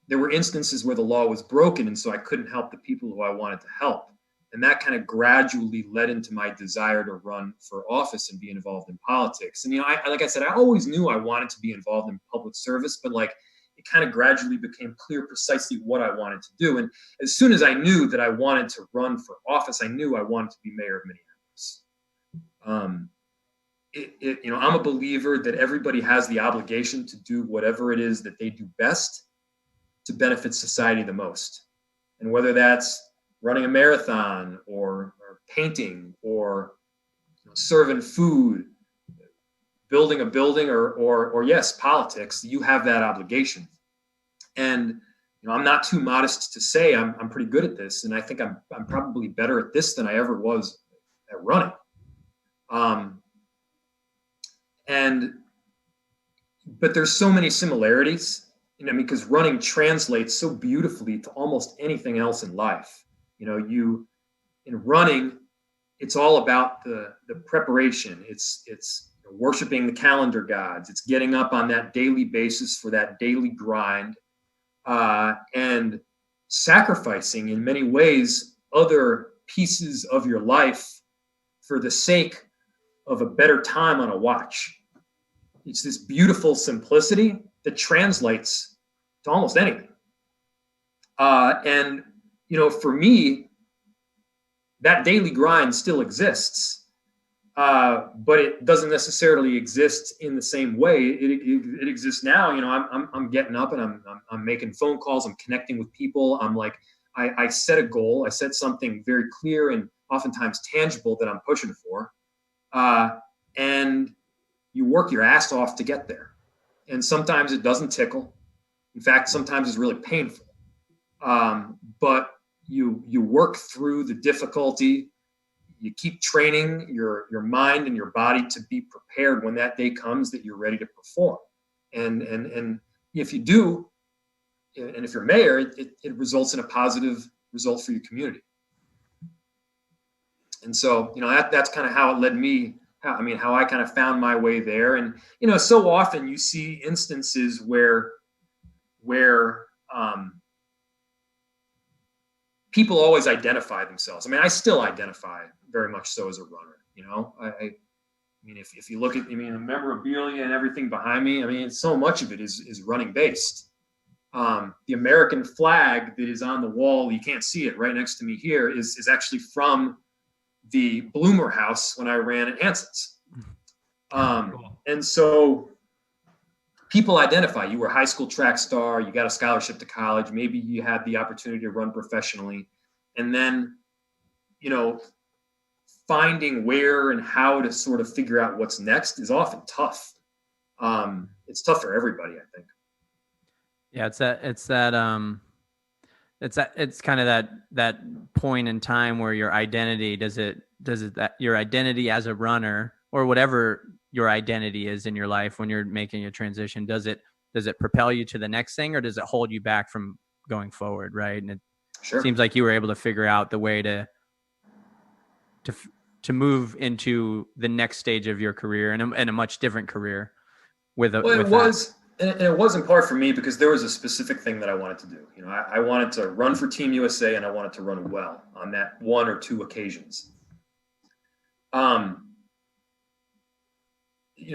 there were instances where the law was broken, and so I couldn't help the people who I wanted to help. And that kind of gradually led into my desire to run for office and be involved in politics. And, like I said, I always knew I wanted to be involved in public service, but it kind of gradually became clear precisely what I wanted to do. And as soon as I knew that I wanted to run for office, I knew I wanted to be mayor of Minneapolis. I'm a believer that everybody has the obligation to do whatever it is that they do best to benefit society the most. And whether that's running a marathon or painting or serving food, building a building or yes, politics, you have that obligation. And I'm not too modest to say I'm pretty good at this, and I think I'm probably better at this than I ever was at running. But there's so many similarities, because running translates so beautifully to almost anything else in life. In running, it's all about the preparation. It's worshiping the calendar gods. It's getting up on that daily basis for that daily grind, and sacrificing in many ways other pieces of your life for the sake of a better time on a watch. It's this beautiful simplicity that translates to almost anything. And for me, that daily grind still exists, but it doesn't necessarily exist in the same way. It exists now. I'm getting up and I'm making phone calls. I'm connecting with people. I'm like, I set a goal. I set something very clear and oftentimes tangible that I'm pushing for, and you work your ass off to get there. And sometimes it doesn't tickle. In fact, sometimes it's really painful. But you work through the difficulty. You keep training your mind and your body to be prepared when that day comes that you're ready to perform. And if you do, and if you're mayor, it results in a positive result for your community. And so, that's kind of how it led me. How I kind of found my way there. And, so often you see instances where people always identify themselves. I still identify very much so as a runner. If you look at, the memorabilia and everything behind me, so much of it is running based. The American flag that is on the wall, you can't see it right next to me here, is actually from the Bloomer House when I ran at Hansons. And so people identify, you were a high school track star, you got a scholarship to college, maybe you had the opportunity to run professionally. And then, finding where and how to sort of figure out what's next is often tough. It's tough for everybody, I think. Yeah, it's kind of that point in time where your identity, your identity as a runner or whatever your identity is in your life when you're making a transition, does it propel you to the next thing, or does it hold you back from going forward? Right. And it seems like you were able to figure out the way to move into the next stage of your career and a much different career And it was in part for me because there was a specific thing that I wanted to do. I wanted to run for Team USA, and I wanted to run well on that one or two occasions.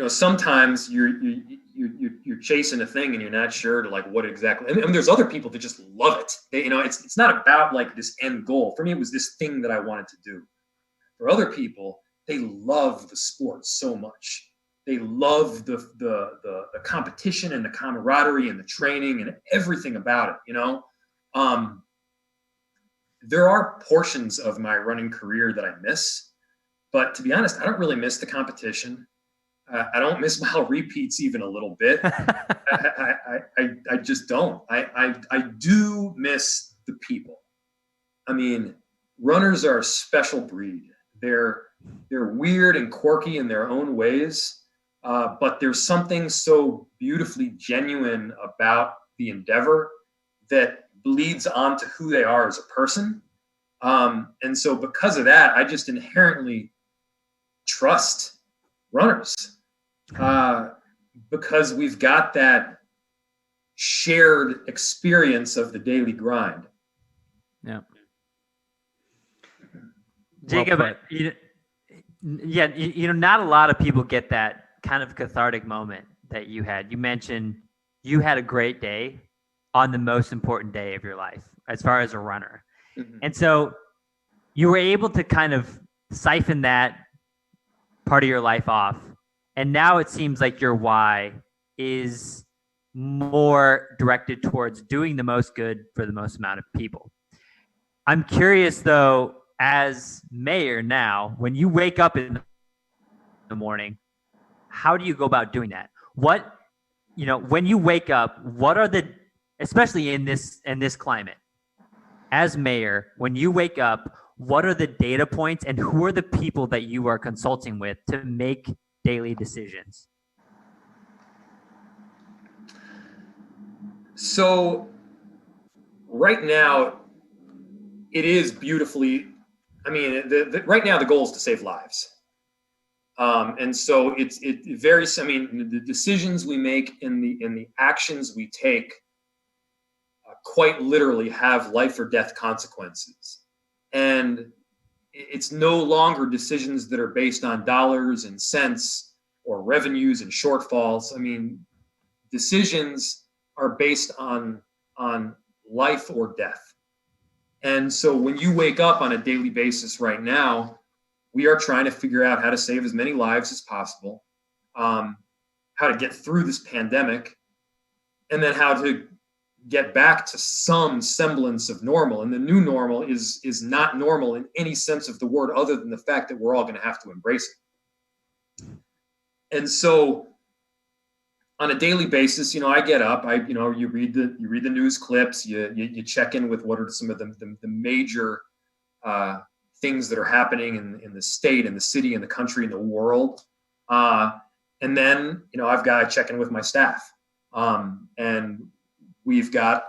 Sometimes you're chasing a thing and you're not sure to like what exactly. I mean, there's other people that just love it. It's not about like this end goal. For me, it was this thing that I wanted to do. For other people, they love the sport so much. They love the competition and the camaraderie and the training and everything about it, There are portions of my running career that I miss, but to be honest, I don't really miss the competition. I don't miss mile repeats even a little bit. I just don't. I do miss the people. I mean, runners are a special breed. They're weird and quirky in their own ways. But there's something so beautifully genuine about the endeavor that bleeds onto who they are as a person. And so because of that, I just inherently trust runners because we've got that shared experience of the daily grind. Yeah. Jacob, not a lot of people get that kind of cathartic moment that you had. You mentioned you had a great day on the most important day of your life as far as a runner. Mm-hmm. And so you were able to kind of siphon that part of your life off. And now it seems like your why is more directed towards doing the most good for the most amount of people. I'm curious though, as mayor now, when you wake up in the morning, how do you go about doing that? When you wake up, what are especially in this climate, as mayor, when you wake up, what are the data points and who are the people that you are consulting with to make daily decisions? So right now, it is beautifully, right now the goal is to save lives. And so it varies. The decisions we make and the actions we take quite literally have life or death consequences. And it's no longer decisions that are based on dollars and cents or revenues and shortfalls. Decisions are based on life or death. And so when you wake up on a daily basis right now, we are trying to figure out how to save as many lives as possible, how to get through this pandemic, and then how to get back to some semblance of normal. And the new normal is not normal in any sense of the word, other than the fact that we're all going to have to embrace it. And so on a daily basis, I get up, you read the news clips, you check in with what are some of the major things that are happening in the state and the city and the country and the world. And then, I've got to check in with my staff. And we've got,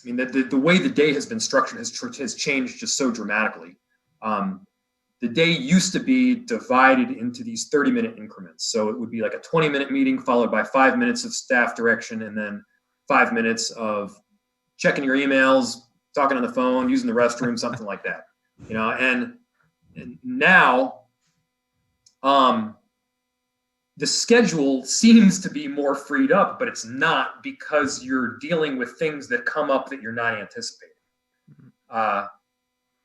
the way the day has been structured has changed just so dramatically. The day used to be divided into these 30-minute increments. So it would be like a 20-minute meeting followed by 5 minutes of staff direction and then 5 minutes of checking your emails, talking on the phone, using the restroom, something like that. And now the schedule seems to be more freed up, but it's not, because you're dealing with things that come up that you're not anticipating.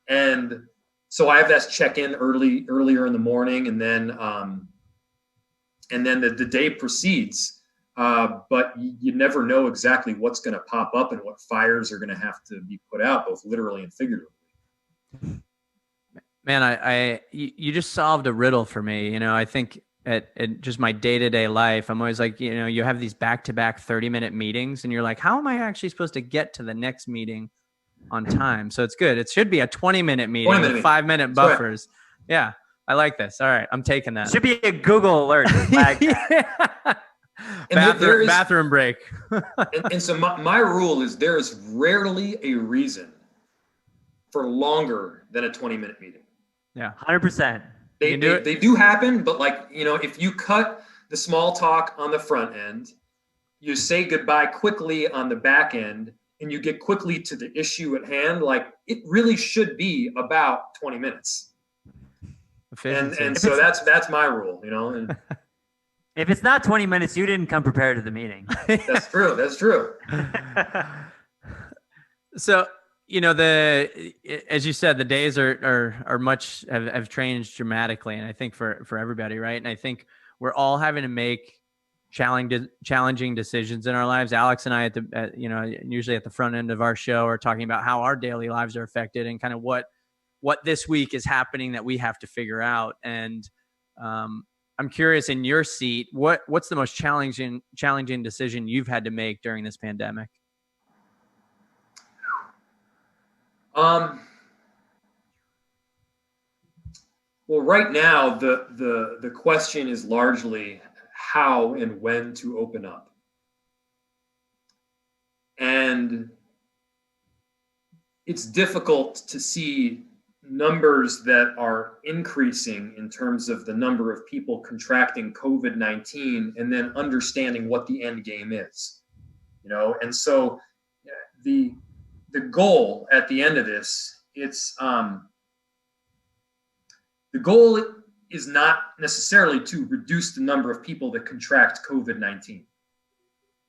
And so I have that check-in earlier in the morning, and then the day proceeds. But you never know exactly what's going to pop up and what fires are going to have to be put out, both literally and figuratively. Man, you just solved a riddle for me. You know, I think at just my day-to-day life, I'm always like, you know, you have these back-to-back 30-minute meetings, and you're like, how am I actually supposed to get to the next meeting on time? So it's good. It should be a 20-minute meeting with 5-minute buffers. Right. Yeah, I like this. All right, I'm taking that. Should be a Google alert. Bathroom break. and so my rule is there is rarely a reason for longer than a 20-minute meeting. Yeah, 100%. They do happen, but like, you know, if you cut the small talk on the front end, you say goodbye quickly on the back end, and you get quickly to the issue at hand, like it really should be about 20 minutes. And so that's my rule, you know. And if it's not 20 minutes, you didn't come prepared to the meeting. That's true. That's true. So, you know, as you said, the days are much have changed dramatically, and I think for everybody, right? And I think we're all having to make challenging decisions in our lives. Alex and I, usually at the front end of our show, are talking about how our daily lives are affected and kind of what this week is happening that we have to figure out. And I'm curious, in your seat, what's the most challenging decision you've had to make during this pandemic? Well, right now, the question is largely how and when to open up. And it's difficult to see numbers that are increasing in terms of the number of people contracting COVID-19 and then understanding what the end game is, you know? And so the goal at the end of this, the goal is not necessarily to reduce the number of people that contract COVID-19.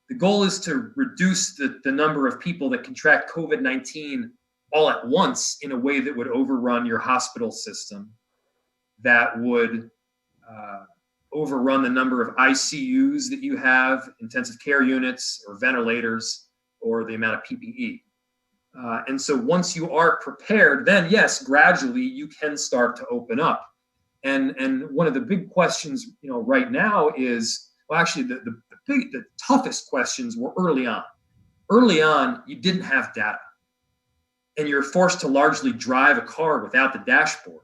The goal is to reduce the number of people that contract COVID-19 all at once in a way that would overrun your hospital system, that would overrun the number of ICUs that you have, intensive care units or ventilators, or the amount of PPE. And so once you are prepared, then yes, gradually you can start to open up. And one of the big questions, you know, right now is, well, actually the toughest questions were early on. Early on, you didn't have data, and you're forced to largely drive a car without the dashboard.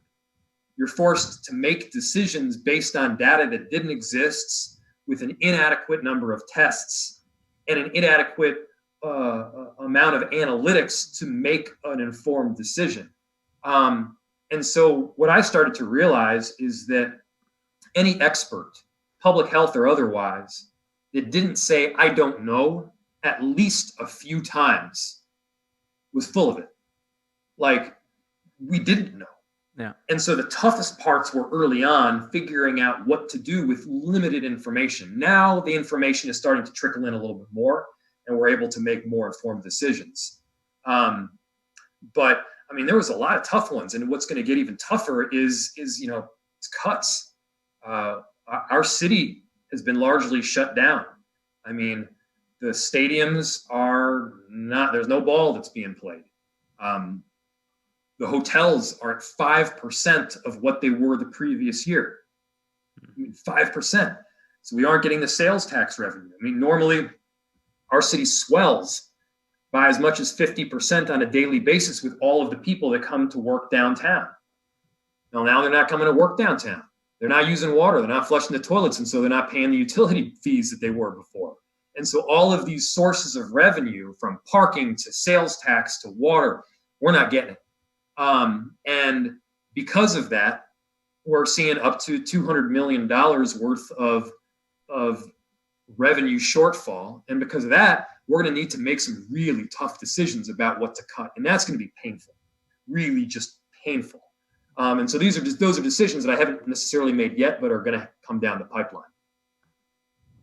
You're forced to make decisions based on data that didn't exist, with an inadequate number of tests and an inadequate amount of analytics to make an informed decision. And so what I started to realize is that any expert, public health or otherwise, that didn't say, I don't know, at least a few times, was full of it. Like, we didn't know. Yeah. And so the toughest parts were early on, figuring out what to do with limited information. Now the information is starting to trickle in a little bit more, and we're able to make more informed decisions. But I mean, there was a lot of tough ones, and what's going to get even tougher is you know, it's cuts. Our city has been largely shut down. I mean, the stadiums are not. There's no ball that's being played. The hotels are at 5% of what they were the previous year. I mean, 5%. So we aren't getting the sales tax revenue. I mean, normally our city swells by as much as 50% on a daily basis with all of the people that come to work downtown. Now they're not coming to work downtown. They're not using water. They're not flushing the toilets, and so they're not paying the utility fees that they were before. And so all of these sources of revenue, from parking to sales tax to water, we're not getting it. And because of that, we're seeing up to $200 million worth of revenue shortfall. And because of that, we're going to need to make some really tough decisions about what to cut. And that's going to be painful, really just painful. And so those are decisions that I haven't necessarily made yet, but are going to come down the pipeline.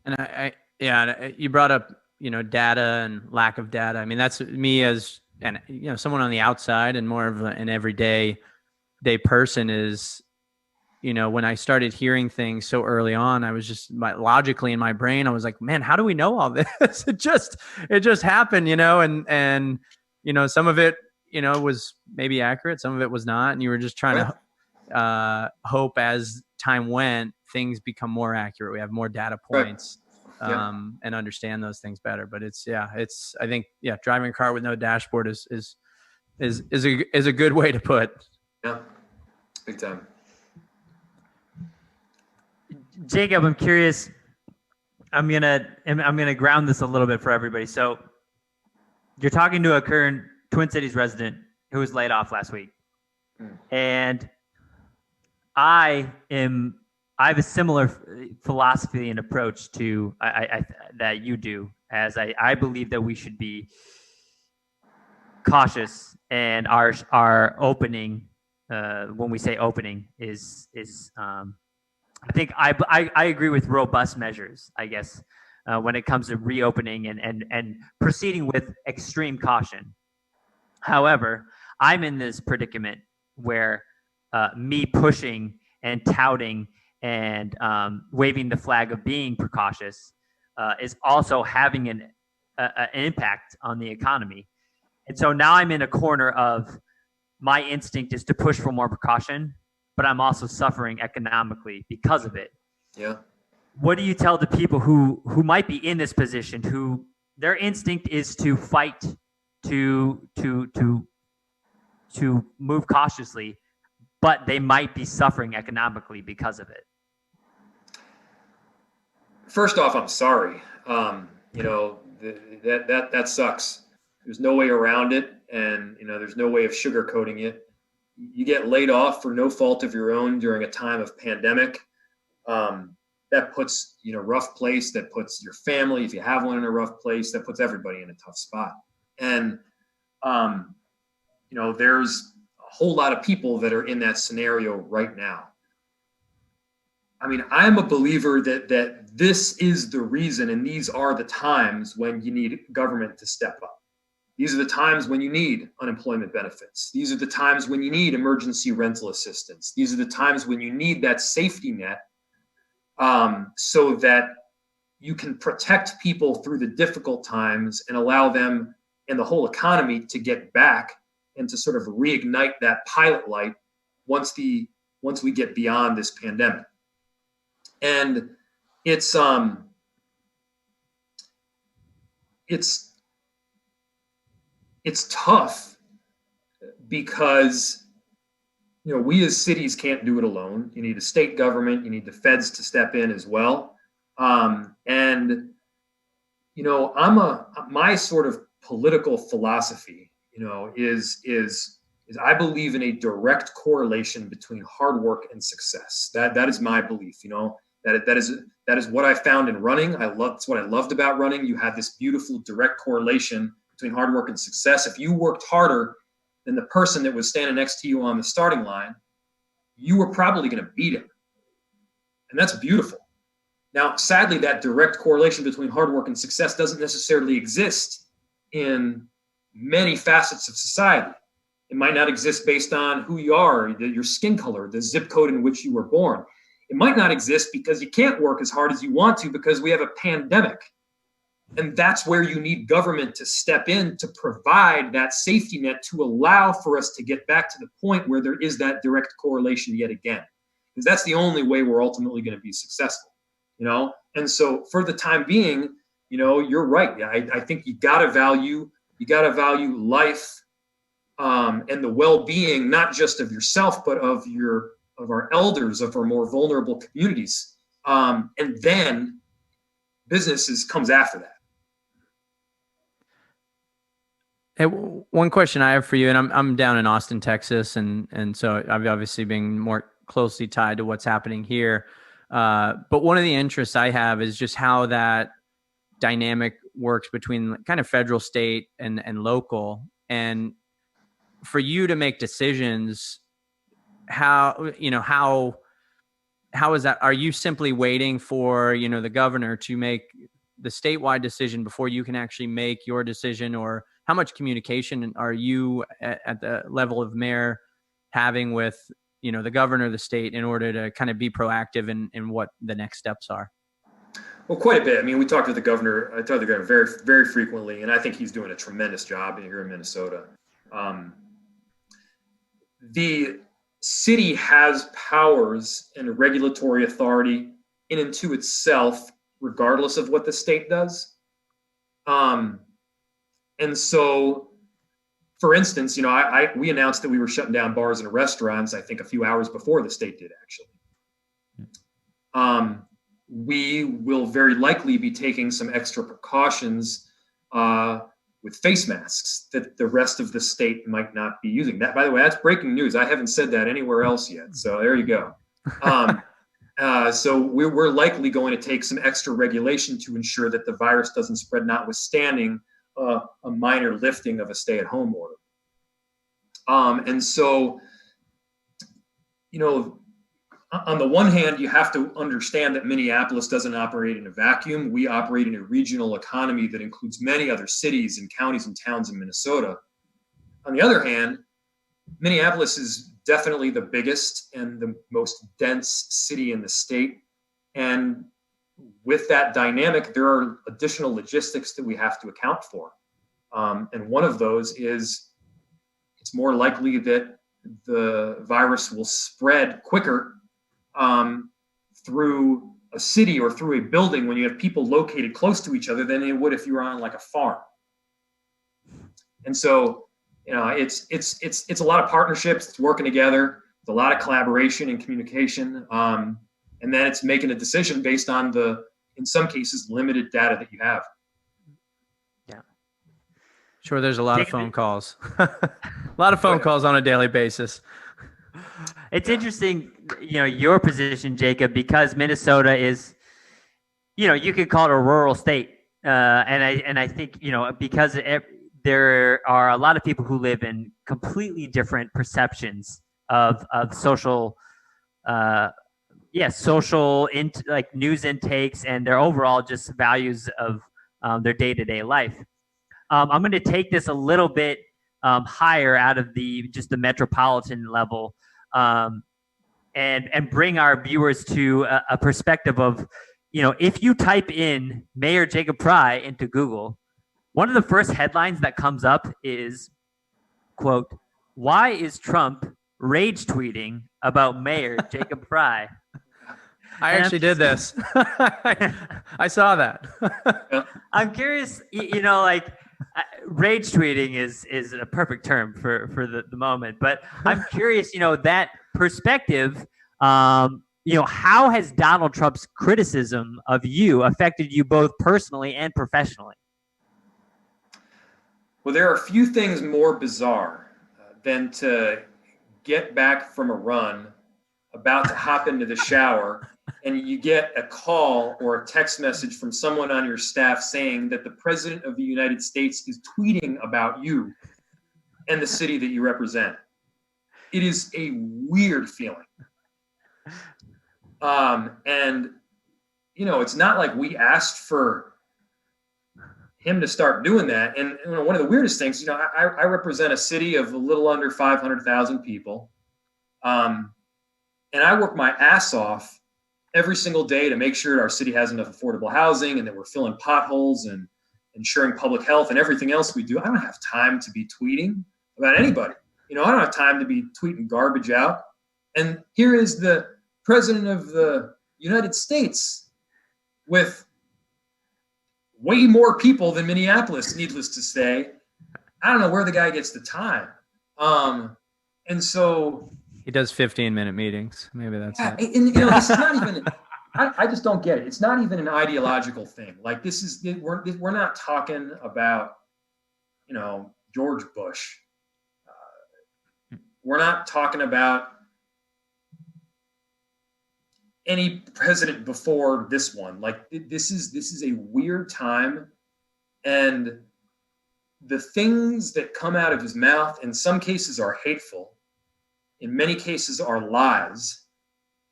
And yeah, you brought up, data and lack of data. I mean, that's me as, and someone on the outside and more of an everyday person is, when I started hearing things so early on, I was just logically in my brain, I was like, man, how do we know all this? it just happened, and some of it, was maybe accurate. Some of it was not. And you were just trying to hope as time went, things become more accurate. We have more data points. And understand those things better. But I think driving a car with no dashboard is a good way to put. Yeah, big time. Jacob, I'm curious. I'm gonna ground this a little bit for everybody. So you're talking to a current Twin Cities resident who was laid off last week, and I have a similar philosophy and approach to that you do, as I believe that we should be cautious, and our opening, when we say opening, is I think I agree with robust measures, I guess, when it comes to reopening and proceeding with extreme caution. However, I'm in this predicament where me pushing and touting and waving the flag of being precautious is also having an impact on the economy. And so now I'm in a corner of my instinct is to push for more precaution, but I'm also suffering economically because of it. Yeah. What do you tell the people who might be in this position, who their instinct is to fight, to move cautiously, but they might be suffering economically because of it? First off, I'm sorry. That sucks. There's no way around it, and there's no way of sugarcoating it. You get laid off for no fault of your own during a time of pandemic. That puts you in a rough place. That puts your family, if you have one, in a rough place. That puts everybody in a tough spot. And there's a whole lot of people that are in that scenario right now. I mean, I'm a believer that this is the reason, and these are the times when you need government to step up. These are the times when you need unemployment benefits. These are the times when you need emergency rental assistance. These are the times when you need that safety net, so that you can protect people through the difficult times and allow them and the whole economy to get back and to sort of reignite that pilot light once we get beyond this pandemic. And it's tough because we as cities can't do it alone. You need a state government, you need the feds to step in as well. My sort of political philosophy, is I believe in a direct correlation between hard work and success. That is my belief. That is what I found in running. That's what I loved about running. You have this beautiful direct correlation between hard work and success. If you worked harder than the person that was standing next to you on the starting line, you were probably going to beat him. And that's beautiful. Now, sadly, that direct correlation between hard work and success doesn't necessarily exist in many facets of society. It might not exist based on who you are, your skin color, the zip code in which you were born. It might not exist because you can't work as hard as you want to because we have a pandemic. And that's where you need government to step in to provide that safety net to allow for us to get back to the point where there is that direct correlation yet again. Because that's the only way we're ultimately going to be successful, And so for the time being, you're right. I think you got to value life and the well-being, not just of yourself, but of our elders, of our more vulnerable communities. And then businesses comes after that. Hey, one question I have for you, and I'm down in Austin, Texas, and so I've obviously been more closely tied to what's happening here. But one of the interests I have is just how that dynamic works between kind of federal, state, and local. And for you to make decisions, how how is that? Are you simply waiting for, the governor to make the statewide decision before you can actually make your decision? Or how much communication are you at the level of mayor having with, the governor of the state in order to kind of be proactive in what the next steps are? Well, quite a bit. I mean, we talk to the governor. I talk to the governor very, very frequently, and I think he's doing a tremendous job here in Minnesota. The city has powers and regulatory authority in and to itself, regardless of what the state does. And so, for instance, we announced that we were shutting down bars and restaurants, I think a few hours before the state did, actually. We will very likely be taking some extra precautions with face masks that the rest of the state might not be using. That, by the way, that's breaking news. I haven't said that anywhere else yet. So there you go. So we're likely going to take some extra regulation to ensure that the virus doesn't spread, notwithstanding a minor lifting of a stay-at-home order. And so, on the one hand, you have to understand that Minneapolis doesn't operate in a vacuum. We operate in a regional economy that includes many other cities and counties and towns in Minnesota. On the other hand, Minneapolis is definitely the biggest and the most dense city in the state. And with that dynamic, there are additional logistics that we have to account for. And one of those is it's more likely that the virus will spread quicker through a city or through a building when you have people located close to each other than it would if you were on like a farm. And so, it's a lot of partnerships, it's working together, it's a lot of collaboration and communication. And then it's making a decision based on in some cases, limited data that you have. Yeah. Sure. There's a lot of phone calls, a lot of phone calls on a daily basis. It's interesting, your position, Jacob, because Minnesota is, you could call it a rural state. And I think, because there are a lot of people who live in completely different perceptions of social, like news intakes and their overall just values of their day-to-day life. I'm going to take this a little bit higher out of the metropolitan level. And bring our viewers to a perspective of, if you type in Mayor Jacob Frey into Google, one of the first headlines that comes up is, quote, "Why is Trump rage tweeting about Mayor Jacob Frey?" I actually did this. I saw that. I'm curious, rage tweeting is a perfect term for the moment, but I'm curious, that perspective, how has Donald Trump's criticism of you affected you both personally and professionally? Well, there are a few things more bizarre than to get back from a run, about to hop into the shower, and you get a call or a text message from someone on your staff saying that the President of the United States is tweeting about you and the city that you represent. It is a weird feeling. And, it's not like we asked for him to start doing that. And one of the weirdest things, I represent a city of a little under 500,000 people. And I work my ass off every single day to make sure our city has enough affordable housing and that we're filling potholes and ensuring public health and everything else we do. I don't have time to be tweeting about anybody. I don't have time to be tweeting garbage out. And here is the President of the United States with way more people than Minneapolis, needless to say. I don't know where the guy gets the time. And so he does 15-minute meetings. Maybe that's it. And this is not even. I just don't get it. It's not even an ideological thing. Like we're not talking about, George Bush. We're not talking about any president before this one. Like this is a weird time, and the things that come out of his mouth in some cases are hateful. In many cases are lies.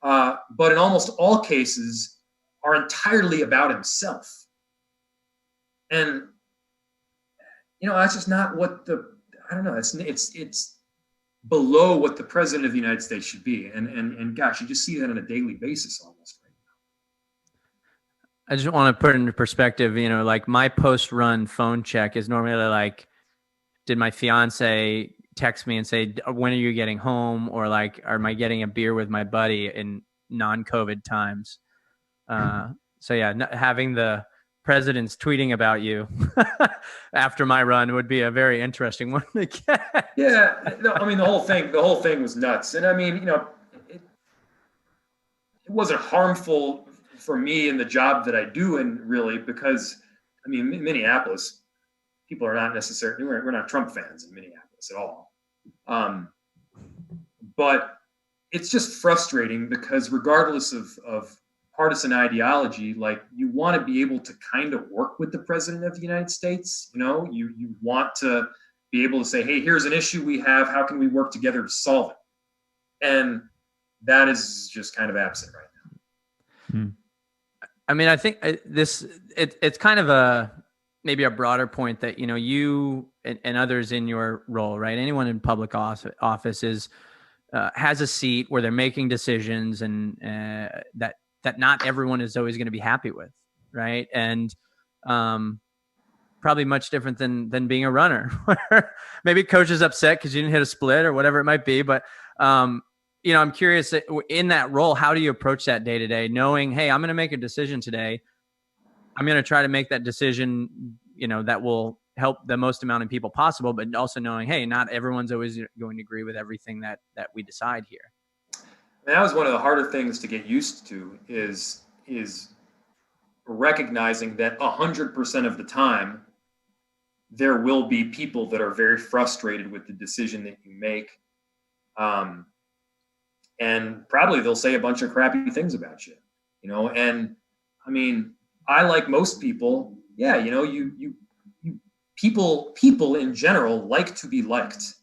but in almost all cases are entirely about himself. And, that's just not what I don't know. It's below what the president of the United States should be. And gosh, you just see that on a daily basis almost right now. I just want to put it into perspective, like my post-run phone check is normally like, did my fiance text me and say, when are you getting home? Or like, am I getting a beer with my buddy in non-COVID times? So yeah, having the presidents tweeting about you after my run would be a very interesting one to get. Yeah, no, I mean the whole thing was nuts, and I mean it wasn't harmful for me in the job that I do, and really because I mean Minneapolis, people are not necessarily we're not Trump fans in Minneapolis at all, but it's just frustrating because regardless of partisan ideology, like you want to be able to kind of work with the president of the United States. You want to be able to say, hey, here's an issue we have. How can we work together to solve it? And that is just kind of absent right now. I mean, I think it's kind of maybe a broader point that, you and others in your role, right? Anyone in public office has a seat where they're making decisions and that not everyone is always going to be happy with, right? And probably much different than being a runner. Maybe coach is upset because you didn't hit a split or whatever it might be. But I'm curious, in that role, how do you approach that day to day, knowing, hey, I'm going to make a decision today. I'm going to try to make that decision, that will help the most amount of people possible, but also knowing, hey, not everyone's always going to agree with everything that we decide here. That was one of the harder things to get used to is recognizing that 100% of the time there will be people that are very frustrated with the decision that you make. And probably they'll say a bunch of crappy things about you, and I mean, I, like most people, yeah, people in general like to be liked.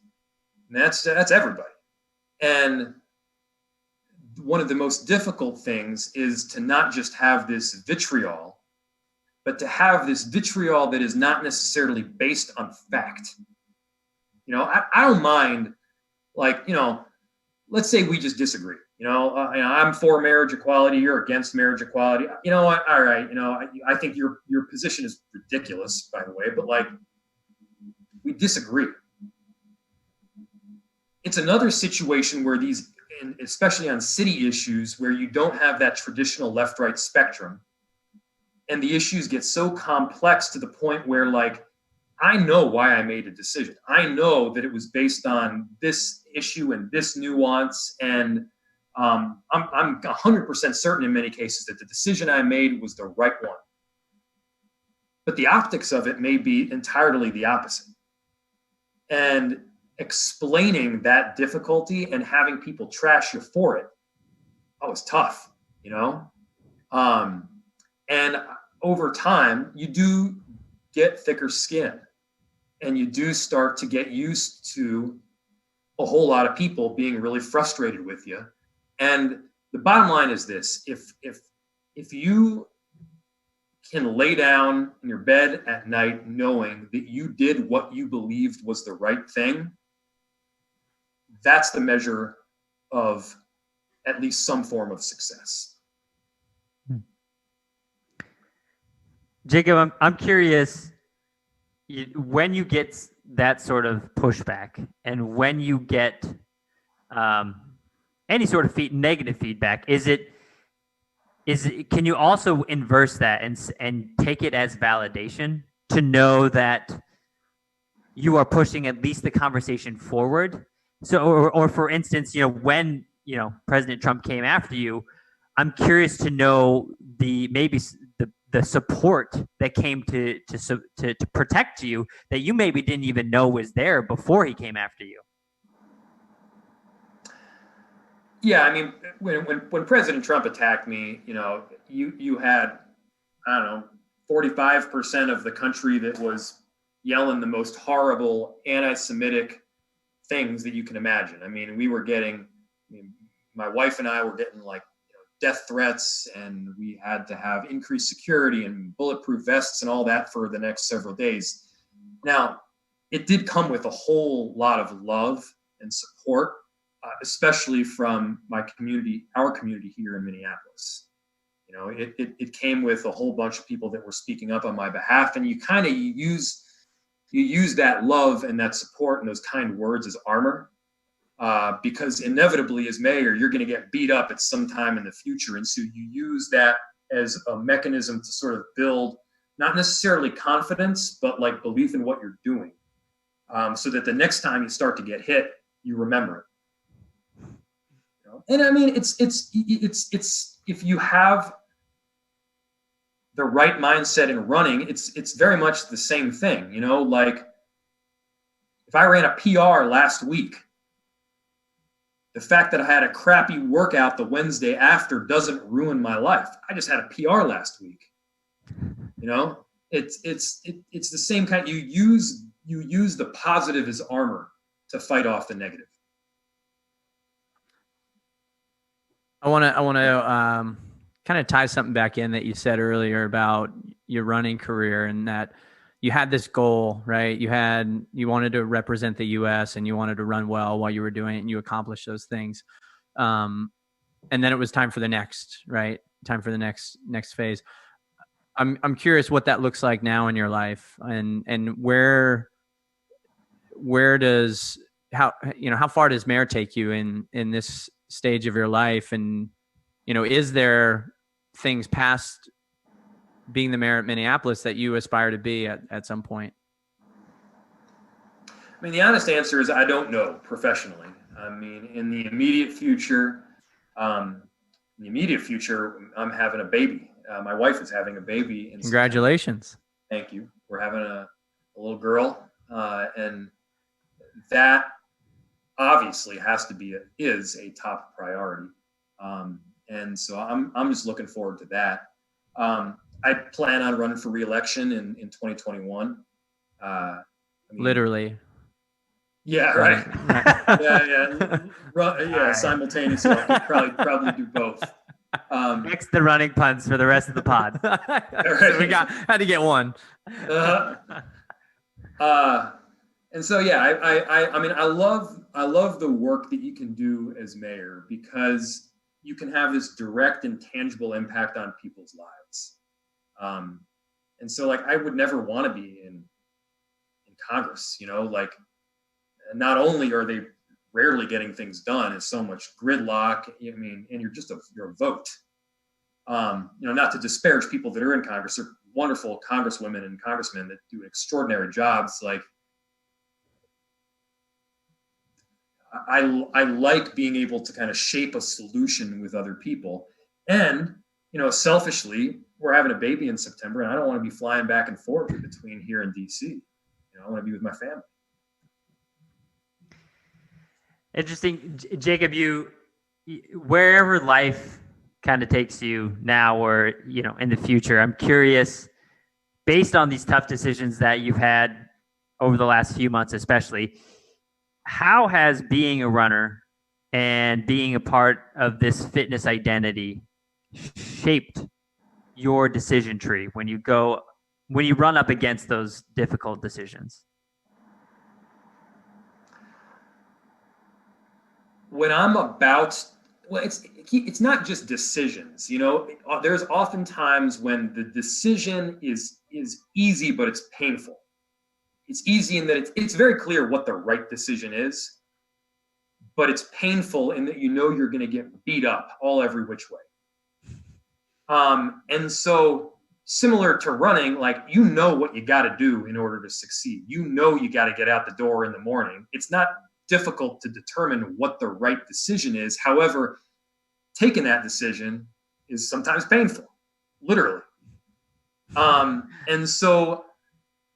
And that's everybody. And one of the most difficult things is to not just have this vitriol, but to have this vitriol that is not necessarily based on fact. I don't mind, like, let's say we just disagree. I'm for marriage equality, you're against marriage equality. You know what? All right. I think your position is ridiculous, by the way, but like, we disagree. It's another situation where and especially on city issues where you don't have that traditional left-right spectrum, and the issues get so complex to the point where, like, I know why I made a decision. I know that it was based on this issue and this nuance, and I'm 100% certain in many cases that the decision I made was the right one. But the optics of it may be entirely the opposite. And explaining that difficulty and having people trash you for it, that was tough, and over time you do get thicker skin and you do start to get used to a whole lot of people being really frustrated with you. And the bottom line is this: if you can lay down in your bed at night knowing that you did what you believed was the right thing, that's the measure of at least some form of success. Jacob, I'm curious, when you get that sort of pushback and when you get any sort of negative feedback, can you also inverse that and take it as validation to know that you are pushing at least the conversation forward? So, or for instance, when President Trump came after you, I'm curious to know the support that came to protect you that you maybe didn't even know was there before he came after you. Yeah, I mean, when President Trump attacked me, you had, I don't know, 45% of the country that was yelling the most horrible anti-Semitic things that you can imagine. I mean, we were getting my wife and I were getting like death threats, and we had to have increased security and bulletproof vests and all that for the next several days. Now, it did come with a whole lot of love and support, especially from my community, our community here in Minneapolis. It came with a whole bunch of people that were speaking up on my behalf, and you use that love and that support and those kind words as armor, because inevitably as mayor, you're going to get beat up at some time in the future. And so you use that as a mechanism to sort of build, not necessarily confidence, but like belief in what you're doing, so that the next time you start to get hit, you remember it. And I mean, it's if you have the right mindset in running, it's very much the same thing. Like if I ran a PR last week, the fact that I had a crappy workout the Wednesday after doesn't ruin my life. I just had a PR last week. It's the same kind. You use the positive as armor to fight off the negative. I want to kind of tie something back in that you said earlier about your running career, and that you had this goal, right? You wanted to represent the U.S. and you wanted to run well while you were doing it, and you accomplished those things. And then it was time for the next, right? Time for the next phase. I'm curious what that looks like now in your life, and how far does mayor take you in this stage of your life? And, is there things past being the mayor at Minneapolis that you aspire to be at some point? I mean, the honest answer is I don't know professionally. I mean, in the immediate future, I'm having a baby. My wife is having a baby. Congratulations. September. Thank you. We're having a little girl, and that obviously is a top priority. And so I'm just looking forward to that. I plan on running for re-election in 2021. Literally. Yeah, right. Yeah. Simultaneously, I could probably do both. Mix the running puns for the rest of the pod. So we had to get one. And so, yeah, I mean, I love the work that you can do as mayor, because you can have this direct and tangible impact on people's lives. And so, like, I would never want to be in Congress. Like, not only are they rarely getting things done, it's so much gridlock. I mean, and you're a vote. Not to disparage people that are in Congress. They're wonderful congresswomen and congressmen that do extraordinary jobs. Like, I like being able to kind of shape a solution with other people. And, selfishly, we're having a baby in September, and I don't want to be flying back and forth between here and DC. I want to be with my family. Interesting. Jacob, wherever life kind of takes you now or, in the future, I'm curious, based on these tough decisions that you've had over the last few months, especially, how has being a runner and being a part of this fitness identity shaped your decision tree when you run up against those difficult decisions? When it's not just decisions, there's oftentimes when the decision is easy, but it's painful. It's easy in that it's very clear what the right decision is, but it's painful in that you're going to get beat up every which way. And so similar to running, like, what you got to do in order to succeed. You got to get out the door in the morning. It's not difficult to determine what the right decision is. However, taking that decision is sometimes painful, literally. And so,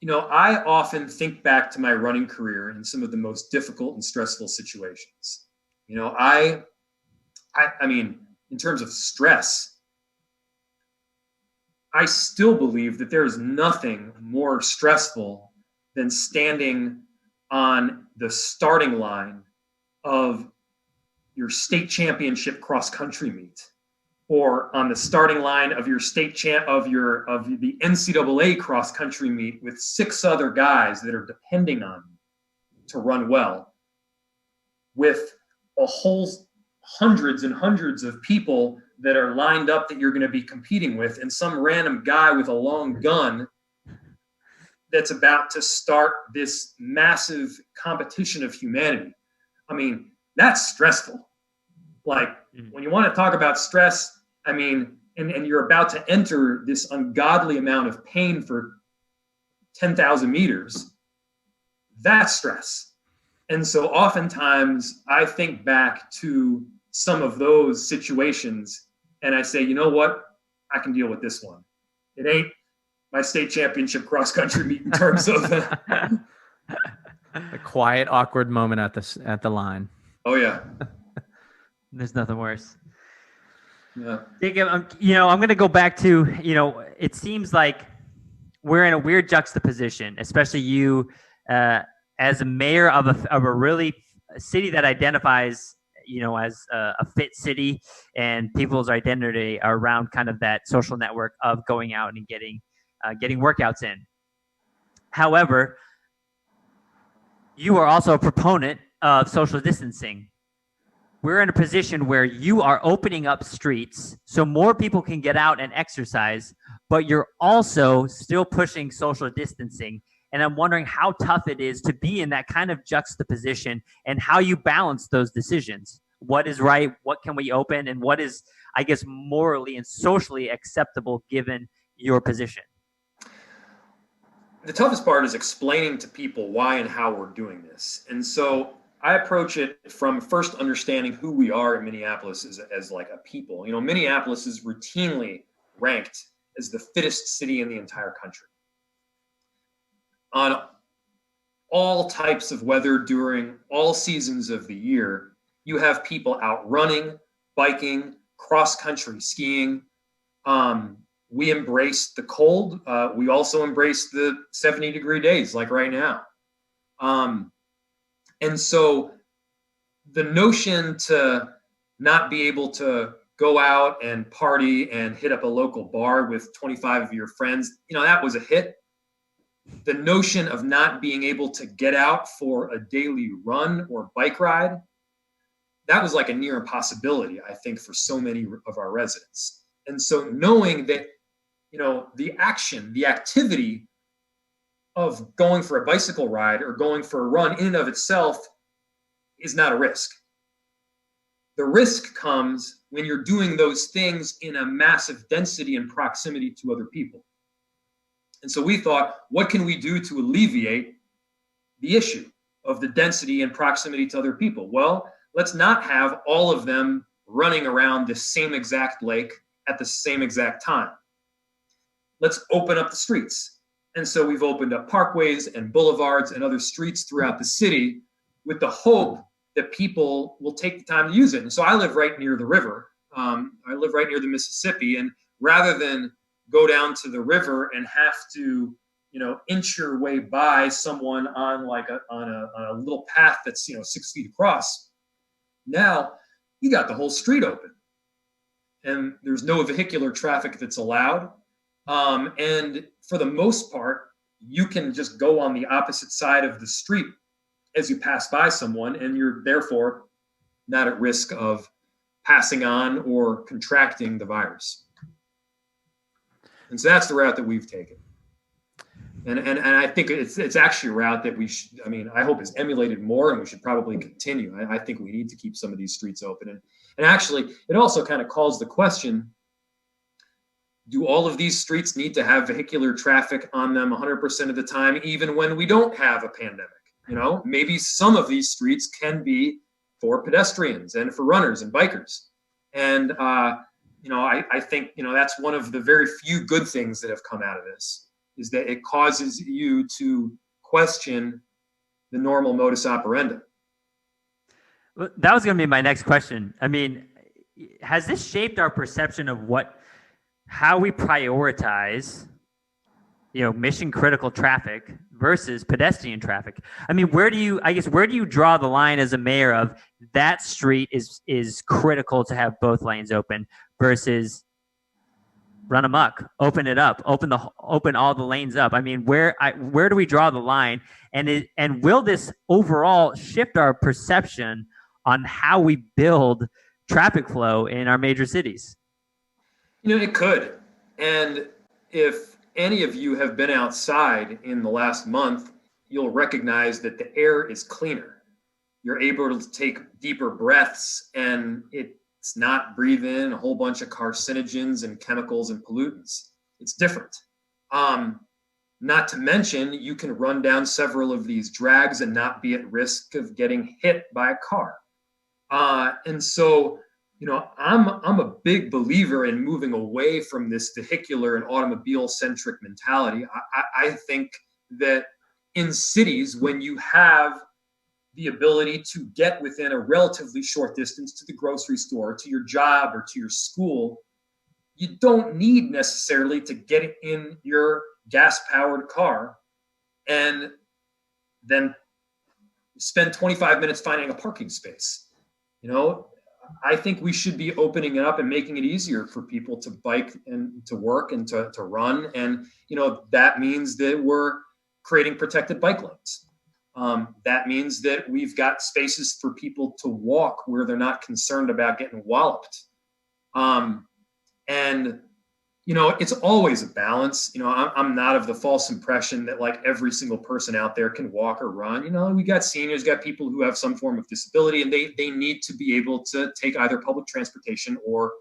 I often think back to my running career in some of the most difficult and stressful situations. I mean, in terms of stress, I still believe that there is nothing more stressful than standing on the starting line of your your state championship cross country meet, or on the starting line of your of the NCAA cross country meet with 6 other guys that are depending on you to run well, with a whole hundreds and hundreds of people that are lined up that you're going to be competing with, and some random guy with a long gun that's about to start this massive competition of humanity. I mean, that's stressful. Like, when you want to talk about stress, I mean, and you're about to enter this ungodly amount of pain for 10,000 meters, that's stress. And so oftentimes I think back to some of those situations and I say, you know what? I can deal with this one. It ain't my state championship cross country meet in terms of a quiet, awkward moment at the line. Oh yeah. There's nothing worse. Yeah. Jacob, I'm going to go back to, it seems like we're in a weird juxtaposition, especially you as a mayor of a really city that identifies, as a fit city, and people's identity are around kind of that social network of going out and getting workouts in. However, you are also a proponent of social distancing. We're in a position where you are opening up streets so more people can get out and exercise, but you're also still pushing social distancing. And I'm wondering how tough it is to be in that kind of juxtaposition and how you balance those decisions. What is right? What can we open? And what is, I guess, morally and socially acceptable given your position? The toughest part is explaining to people why and how we're doing this. And so I approach it from first understanding who we are in Minneapolis as like a people. Minneapolis is routinely ranked as the fittest city in the entire country. On all types of weather during all seasons of the year, you have people out running, biking, cross-country skiing. We embrace the cold. We also embrace the 70-degree days like right now. And so the notion to not be able to go out and party and hit up a local bar with 25 of your friends, that was a hit. The notion of not being able to get out for a daily run or bike ride, that was like a near impossibility, I think, for so many of our residents. And so knowing that, the action, the activity of going for a bicycle ride or going for a run in and of itself is not a risk. The risk comes when you're doing those things in a massive density and proximity to other people. And so we thought, what can we do to alleviate the issue of the density and proximity to other people? Well, let's not have all of them running around the same exact lake at the same exact time. Let's open up the streets. And so we've opened up parkways and boulevards and other streets throughout the city with the hope that people will take the time to use it. And so I live right near the river. I live right near the Mississippi. And rather than go down to the river and have to, inch your way by someone on a little path that's, 6 feet across, now you got the whole street open. And there's no vehicular traffic that's allowed. And for the most part, you can just go on the opposite side of the street as you pass by someone, and you're therefore not at risk of passing on or contracting the virus. And so that's the route that we've taken. And I think it's actually a route that I hope is emulated more, and we should probably continue. I think we need to keep some of these streets open. And actually, it also kind of calls the question, do all of these streets need to have vehicular traffic on them 100% of the time, even when we don't have a pandemic? Maybe some of these streets can be for pedestrians and for runners and bikers. And, I think, that's one of the very few good things that have come out of this, is that it causes you to question the normal modus operandi. Well, that was going to be my next question. I mean, has this shaped our perception of how we prioritize, mission critical traffic versus pedestrian traffic. I mean, where do you draw the line as a mayor of that street is critical to have both lanes open versus run amok, open it up, open all the lanes up? I mean, where do we draw the line? And will this overall shift our perception on how we build traffic flow in our major cities? It could. And if any of you have been outside in the last month, you'll recognize that the air is cleaner. You're able to take deeper breaths, and it's not breathing in a whole bunch of carcinogens and chemicals and pollutants. It's different. Not to mention, you can run down several of these drags and not be at risk of getting hit by a car. And so, I'm a big believer in moving away from this vehicular and automobile-centric mentality. I think that in cities, when you have the ability to get within a relatively short distance to the grocery store, to your job, or to your school, you don't need necessarily to get in your gas-powered car and then spend 25 minutes finding a parking space. I think we should be opening it up and making it easier for people to bike and to work and to run. And, that means that we're creating protected bike lanes. That means that we've got spaces for people to walk where they're not concerned about getting walloped. And, it's always a balance. I'm not of the false impression that like every single person out there can walk or run. We got seniors, got people who have some form of disability, and they need to be able to take either public transportation or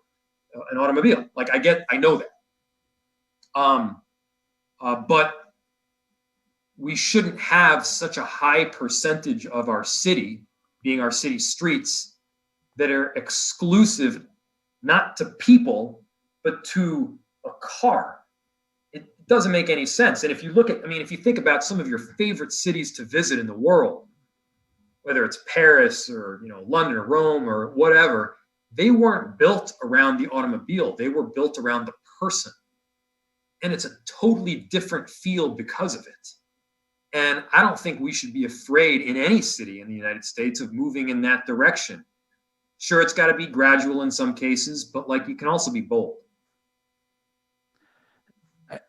an automobile. Like I know that. But we shouldn't have such a high percentage of our city being our city streets that are exclusive, not to people, but to a car. It doesn't make any sense. And if you if you think about some of your favorite cities to visit in the world, whether it's Paris or, London or Rome or whatever, they weren't built around the automobile. They were built around the person. And it's a totally different feel because of it. And I don't think we should be afraid in any city in the United States of moving in that direction. Sure, it's got to be gradual in some cases, but you can also be bold.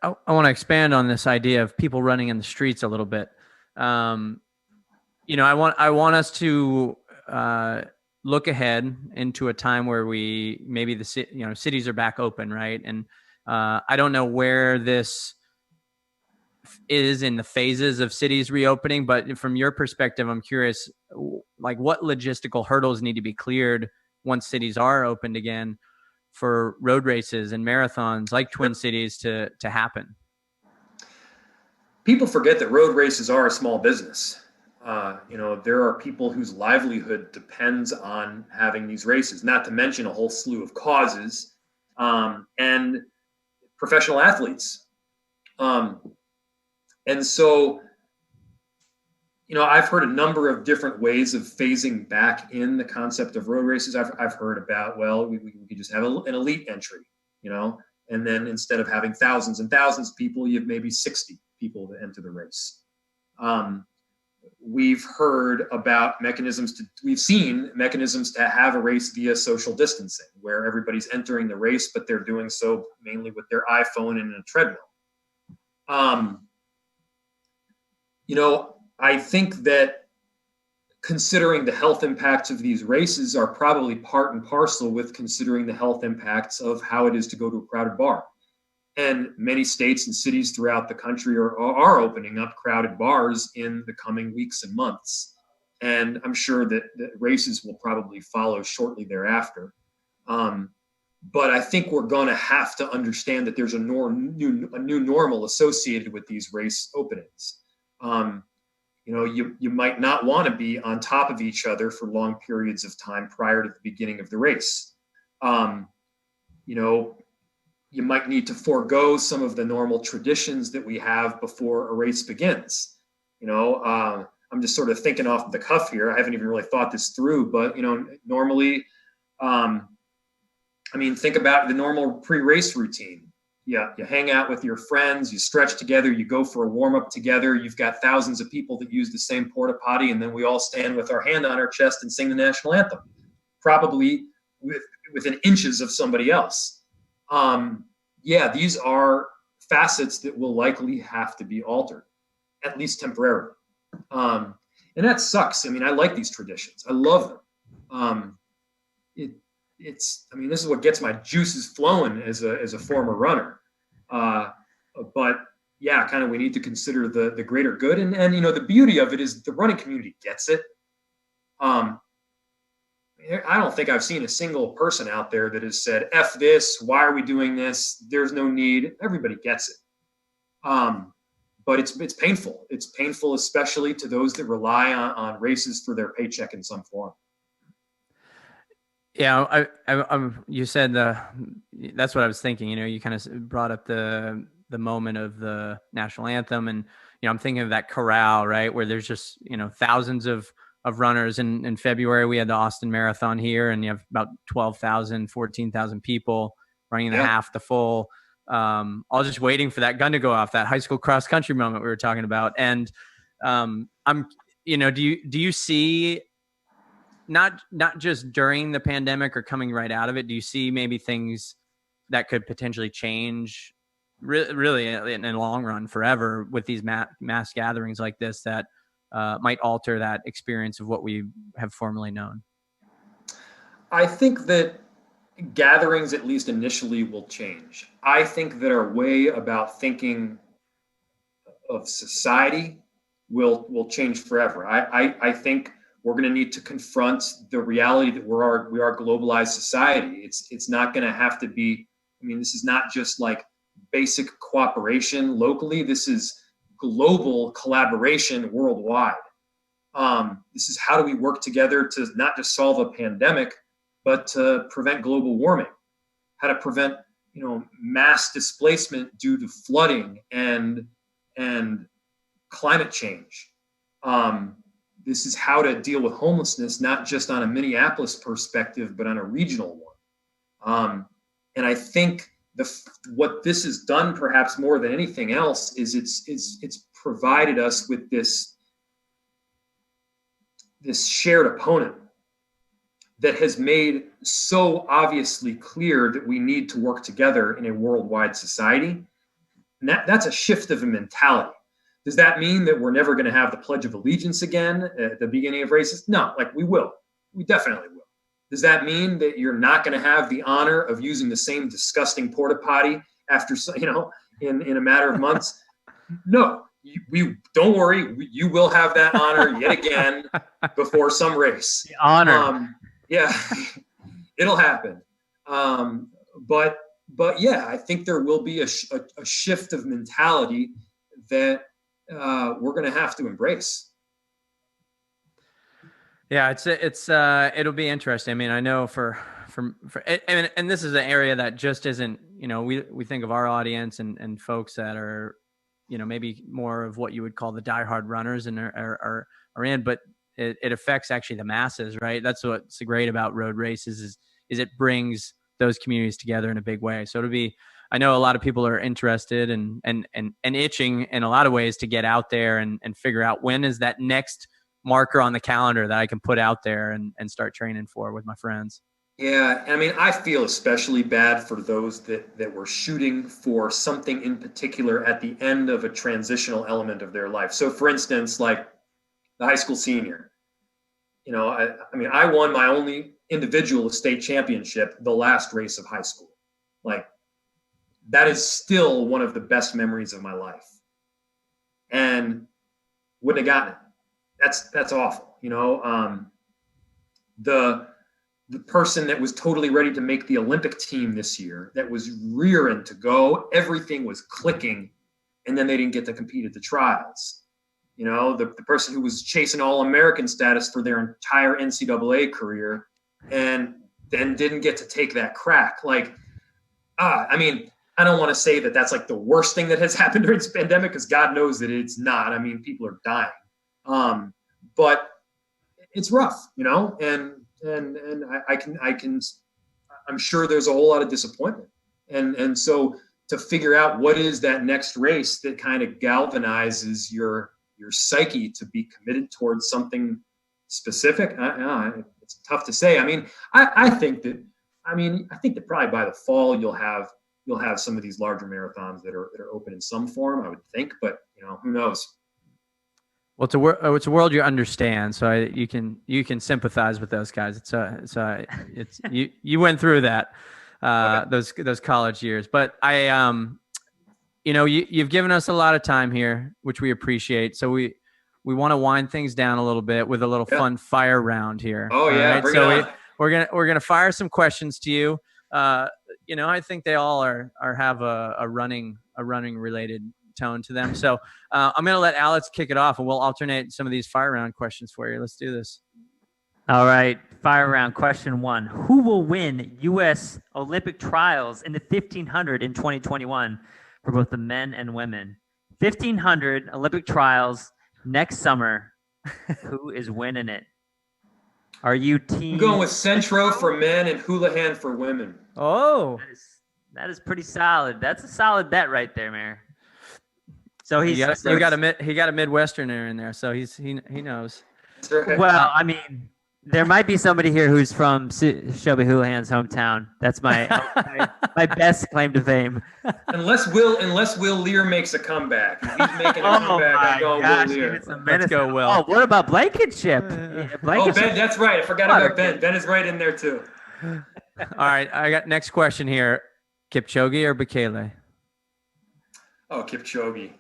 I want to expand on this idea of people running in the streets a little bit. I want us to look ahead into a time where maybe cities are back open, right? And I don't know where this is in the phases of cities reopening, but from your perspective, I'm curious, what logistical hurdles need to be cleared once cities are opened again for road races and marathons like Twin Cities to happen? People forget that road races are a small business. There are people whose livelihood depends on having these races, not to mention a whole slew of causes, and professional athletes. And so, I've heard a number of different ways of phasing back in the concept of road races. I've heard about, we could just have an elite entry, and then instead of having thousands and thousands of people, you have maybe 60 people that enter the race. We've heard about we've seen mechanisms to have a race via social distancing, where everybody's entering the race, but they're doing so mainly with their iPhone and a treadmill. I think that considering the health impacts of these races are probably part and parcel with considering the health impacts of how it is to go to a crowded bar. And many states and cities throughout the country are opening up crowded bars in the coming weeks and months. And I'm sure that races will probably follow shortly thereafter. But I think we're going to have to understand that there's a new normal associated with these race openings. You might not want to be on top of each other for long periods of time prior to the beginning of the race. You might need to forego some of the normal traditions that we have before a race begins. I'm just sort of thinking off the cuff here. I haven't even really thought this through, but, normally, think about the normal pre-race routine. you hang out with your friends, you stretch together, you go for a warm up together. You've got thousands of people that use the same porta potty, and then we all stand with our hand on our chest and sing the national anthem, probably within inches of somebody else. These are facets that will likely have to be altered, at least temporarily. And that sucks. I mean, I like these traditions. I love them. This is what gets my juices flowing as a former runner. But yeah, kind of we need to consider the greater good. And the beauty of it is the running community gets it. I don't think I've seen a single person out there that has said, F this, why are we doing this? There's no need. Everybody gets it. But it's painful. It's painful, especially to those that rely on races for their paycheck in some form. Yeah, you said that's what I was thinking. You kind of brought up the moment of the national anthem, and I'm thinking of that corral, right, where there's just thousands of runners. In February, we had the Austin Marathon here, and you have about 12,000, 14,000 people running the half, the full. All just waiting for that gun to go off, that high school cross country moment we were talking about. And do you see, not just during the pandemic or coming right out of it, do you see maybe things that could potentially change really in the long run forever with these mass gatherings like this that might alter that experience of what we have formerly known? I think that gatherings, at least initially, will change. I think that our way about thinking of society will change forever. I think we're going to need to confront the reality that we are a globalized society. It's not going to have to be, this is not just like basic cooperation locally. This is global collaboration worldwide. This is how do we work together to not just solve a pandemic, but to prevent global warming, how to prevent, mass displacement due to flooding and climate change. This is how to deal with homelessness, not just on a Minneapolis perspective, but on a regional one. And I think what this has done, perhaps more than anything else, is it's provided us with this shared opponent that has made so obviously clear that we need to work together in a worldwide society. And that's a shift of a mentality. Does that mean that we're never going to have the Pledge of Allegiance again at the beginning of races? No, we will. We definitely will. Does that mean that you're not going to have the honor of using the same disgusting porta potty after, in a matter of months? No. We don't worry. You will have that honor yet again before some race. The honor. Yeah, it'll happen. But yeah, I think there will be a shift of mentality that we're going to have to embrace. Yeah, it'll be interesting. I know and this is an area that just isn't, we think of our audience and folks that are, maybe more of what you would call the diehard runners and are in, but it affects actually the masses, right? That's what's great about road races is it brings those communities together in a big way. So I know a lot of people are interested and itching in a lot of ways to get out there and figure out when is that next marker on the calendar that I can put out there and start training for with my friends. Yeah. I feel especially bad for those that were shooting for something in particular at the end of a transitional element of their life. So for instance, like the high school senior, I won my only individual state championship the last race of high school. That is still one of the best memories of my life, and wouldn't have gotten it. That's awful. The person that was totally ready to make the Olympic team this year, that was rearing to go, everything was clicking, and then they didn't get to compete at the trials. The person who was chasing All-American status for their entire NCAA career and then didn't get to take that crack. I don't want to say that that's the worst thing that has happened during this pandemic, because God knows that it's not. People are dying. But it's rough, and I'm sure there's a whole lot of disappointment. And so to figure out what is that next race that kind of galvanizes your psyche to be committed towards something specific. It's tough to say. I mean, I think that probably by the fall you'll have some of these larger marathons that are open in some form, I would think, but who knows? Well, it's a world you understand, so you can sympathize with those guys. It's you went through that, those college years. But you've given us a lot of time here, which we appreciate. So we want to wind things down a little bit with a little fun fire round here. Oh yeah, right? Bring it on. We're gonna fire some questions to you. I think they all have a running related tone to them. So I'm going to let Alex kick it off, and we'll alternate some of these fire round questions for you. Let's do this. All right. Fire round question 1. Who will win U.S. Olympic trials in the 1500 in 2021 for both the men and women? 1500 Olympic trials next summer. Who is winning it? Are you team? I'm going with Centro for men and Houlihan for women. Oh, that is pretty solid. That's a solid bet right there, Mayor. So he got a Midwesterner in there, so he knows. Well, I mean, there might be somebody here who's from Shelby Houlihan's hometown. That's my best claim to fame. Unless Will Lear makes a comeback. If he's making a comeback, I'm going Will Lear. Let's go, Will. Oh, what about Blankenship? Ben, that's right. I forgot about Ben. Ben is right in there too. All right, I got next question here. Kipchoge or Bekele? Oh, Kipchoge.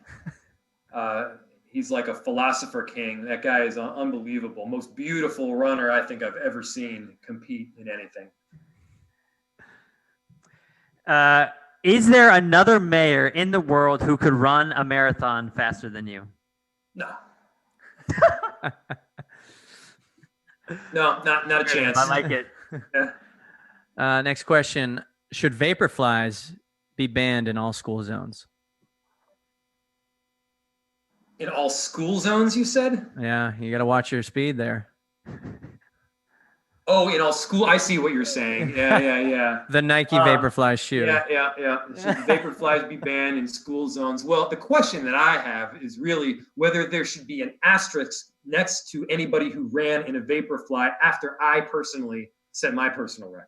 He's like a philosopher king. That guy is unbelievable. Most beautiful runner I think I've ever seen compete in anything. Is there another mayor in the world who could run a marathon faster than you? No. No, not a chance. I like it. Next question. Should vaporflies be banned in all school zones? In all school zones, you said? Yeah, you got to watch your speed there. Oh, in all school, I see what you're saying. Yeah. The Nike Vaporfly shoe. Yeah. Should vaporflies be banned in school zones? Well, the question that I have is really whether there should be an asterisk next to anybody who ran in a vaporfly after I personally set my personal record.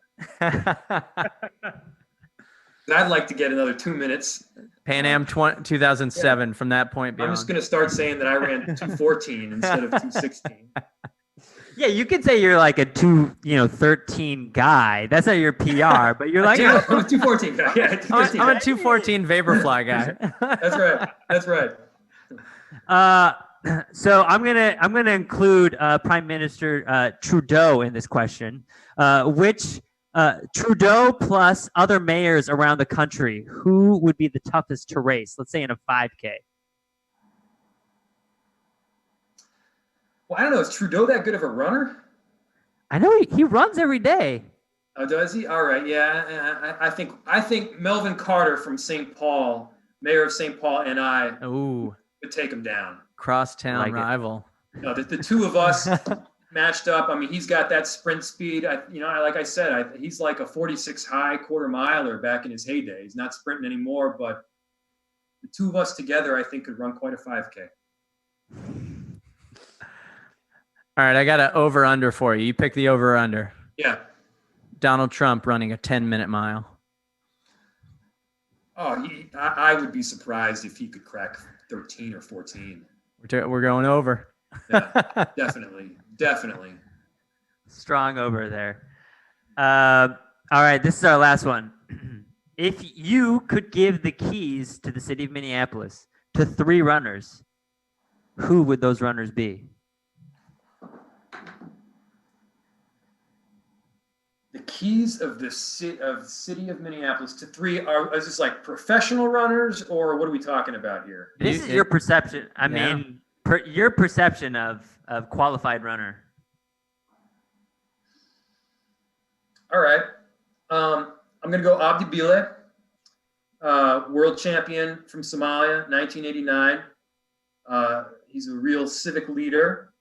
I'd like to get another 2 minutes. PanAm 2007 from that point beyond. I'm just going to start saying that I ran 2:14 instead of 2:16. Yeah, you could say you're like a 13 guy. That's not your PR, but you're like I'm a 2:14 guy. Yeah, I'm a 2:14 vaporfly guy. That's right. So I'm gonna include Prime Minister Trudeau in this question. Which Trudeau plus other mayors around the country, who would be the toughest to race? Let's say in a 5K. Well, I don't know. Is Trudeau that good of a runner? I know he runs every day. Oh, does he? All right. Yeah. I think Melvin Carter from St. Paul, mayor of St. Paul, and I would take him down. Crosstown rival. No, the two of us matched up. I mean, he's got that sprint speed. Like I said, he's like a 46 high quarter miler back in his heyday. He's not sprinting anymore, but the two of us together, I think, could run quite a 5K. All right, I got an over-under for you. You pick the over-under. Yeah. Donald Trump running a 10-minute mile. Oh, I would be surprised if he could crack 13 or 14. We're going over. Yeah, definitely. Strong over there. All right, this is our last one. If you could give the keys to the city of Minneapolis to 3 runners, who would those runners be? The keys of the city of Minneapolis to 3 is this like professional runners, or what are we talking about here? This is your perception. I mean, your perception of qualified runner. All right. I'm going to go Abdi Bile, world champion from Somalia, 1989. He's a real civic leader.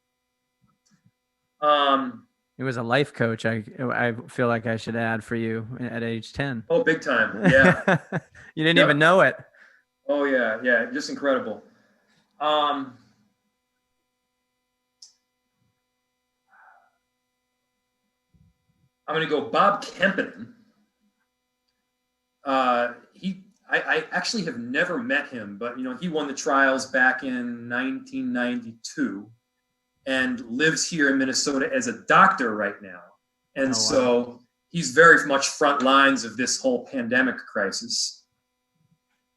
You He was a life coach. I feel like I should add for you at age 10. Oh, big time. Yeah. You didn't even know it. Oh yeah. Yeah. Just incredible. I'm going to go Bob Kempinen. I actually have never met him, but he won the trials back in 1992 and lives here in Minnesota as a doctor right now. And so he's very much front lines of this whole pandemic crisis.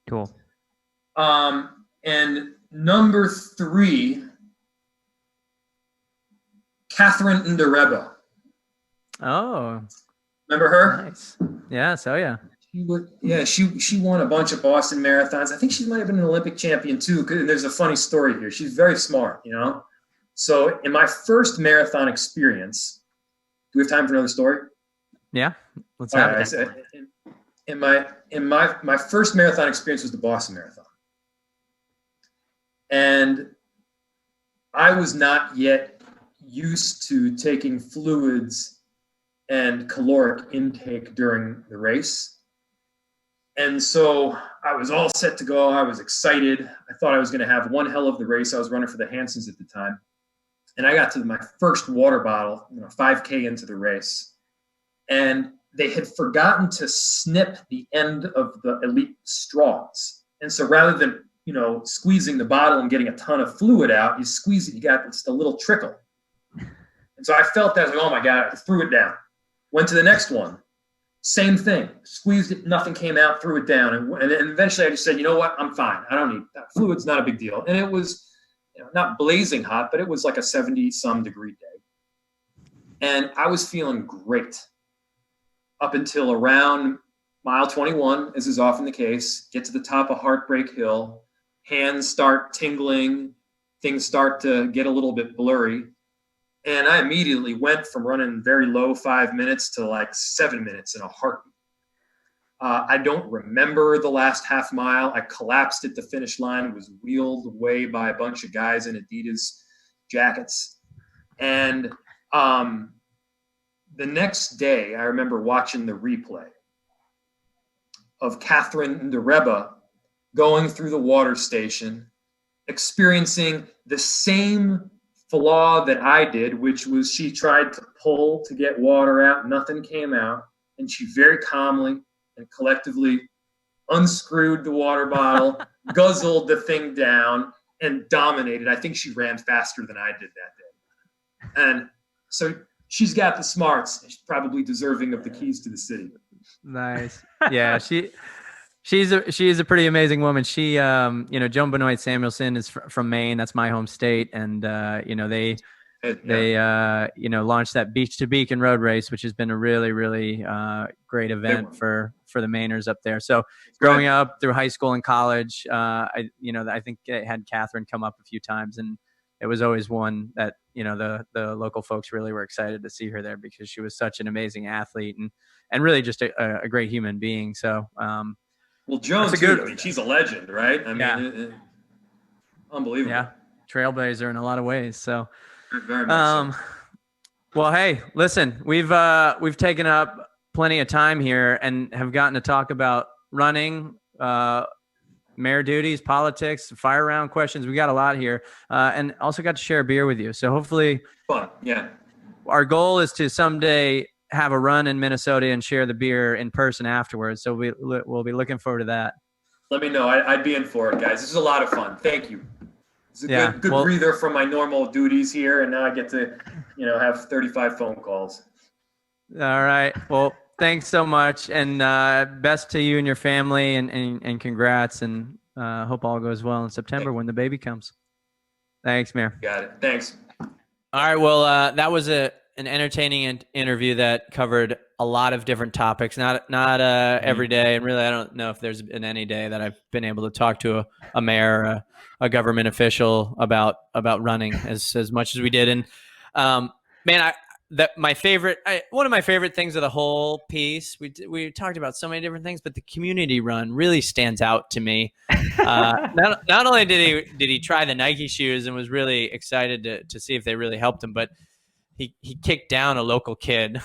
Cool. And number 3, Catherine Ndereba. Oh, remember her? Nice. Yeah. So yeah. She won a bunch of Boston marathons. I think she might have been an Olympic champion too. There's a funny story here. She's very smart, So in my first marathon experience, do we have time for another story? Yeah, let's have it. In my first marathon experience was the Boston Marathon, and I was not yet used to taking fluids and caloric intake during the race. And so I was all set to go. I was excited. I thought I was going to have one hell of the race. I was running for the Hansons at the time. And I got to my first water bottle, 5K into the race. And they had forgotten to snip the end of the elite straws. And so rather than, squeezing the bottle and getting a ton of fluid out, you squeeze it, you got just a little trickle. And so I felt that, oh my God, I threw it down. Went to the next one. Same thing. Squeezed it, nothing came out, threw it down. And eventually I just said, you know what? I'm fine. I don't need that. Fluid's not a big deal. And it was not blazing hot, but it was like a 70-some degree day. And I was feeling great up until around mile 21, as is often the case. Get to the top of Heartbreak Hill. Hands start tingling. Things start to get a little bit blurry. And I immediately went from running very low 5 minutes to like 7 minutes in a heartbeat. I don't remember the last half mile. I collapsed at the finish line, was wheeled away by a bunch of guys in Adidas jackets. And the next day, I remember watching the replay of Catherine Ndereba going through the water station, experiencing the same flaw that I did, which was she tried to pull to get water out. Nothing came out. And she very calmly and collectively unscrewed the water bottle, guzzled the thing down, and dominated. I think she ran faster than I did that day. And so she's got the smarts. She's probably deserving of the keys to the city. Nice. Yeah, she's a pretty amazing woman. She, Joan Benoit Samuelson is from Maine. That's my home state. And, they launched that Beach to Beacon road race, which has been a really, really great event for the Mainers up there. So growing up through high school and college, I think I had Catherine come up a few times, and it was always one that, the local folks really were excited to see her there because she was such an amazing athlete and really just a great human being. So, well, Joan, too. I mean, she's a legend, right? I mean, unbelievable. Yeah, trailblazer in a lot of ways. So, very much so. Well, hey, listen, we've taken up plenty of time here and have gotten to talk about running, mayor duties, politics, fire round questions. We got a lot here, and also got to share a beer with you. So hopefully, fun. Yeah. Our goal is to someday have a run in Minnesota and share the beer in person afterwards. So we'll be looking forward to that. Let me know. I'd be in for it, guys. This is a lot of fun. Thank you. It's a good breather from my normal duties here, and now I get to, have 35 phone calls. All right. Well, thanks so much, and best to you and your family, and congrats, and hope all goes well in September when the baby comes. Thanks, Mayor. Got it. Thanks. All right. Well, that was an entertaining interview that covered a lot of different topics. Not every day, and really, I don't know if there's been any day that I've been able to talk to a mayor, a government official about running as much as we did. And man, one of my favorite things of the whole piece, we talked about so many different things, but the community run really stands out to me. Not only did he try the Nike shoes and was really excited to see if they really helped him, but he kicked down a local kid.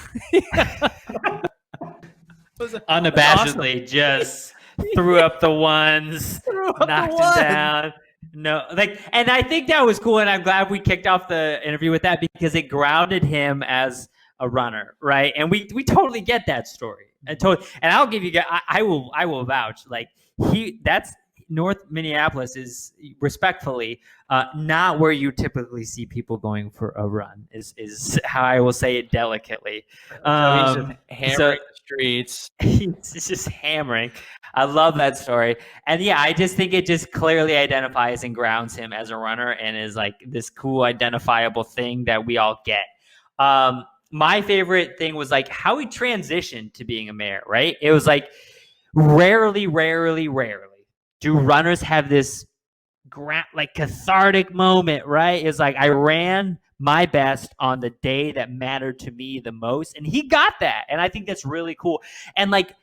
Unabashedly, awesome. Just threw up the ones, knocked him down. No, and I think that was cool, and I'm glad we kicked off the interview with that because it grounded him as a runner, right? And we totally get that story, and I'll give you, I will vouch, that's North Minneapolis is respectfully not where you typically see people going for a run. Is how I will say it delicately. So he's just hammering the streets. He's just hammering. I love that story, and yeah, I just think it just clearly identifies and grounds him as a runner, and is like this cool identifiable thing that we all get. My favorite thing was like how he transitioned to being a mayor. Right? It was like rarely do runners have this cathartic moment, right? It's like I ran my best on the day that mattered to me the most, and he got that, and I think that's really cool. And like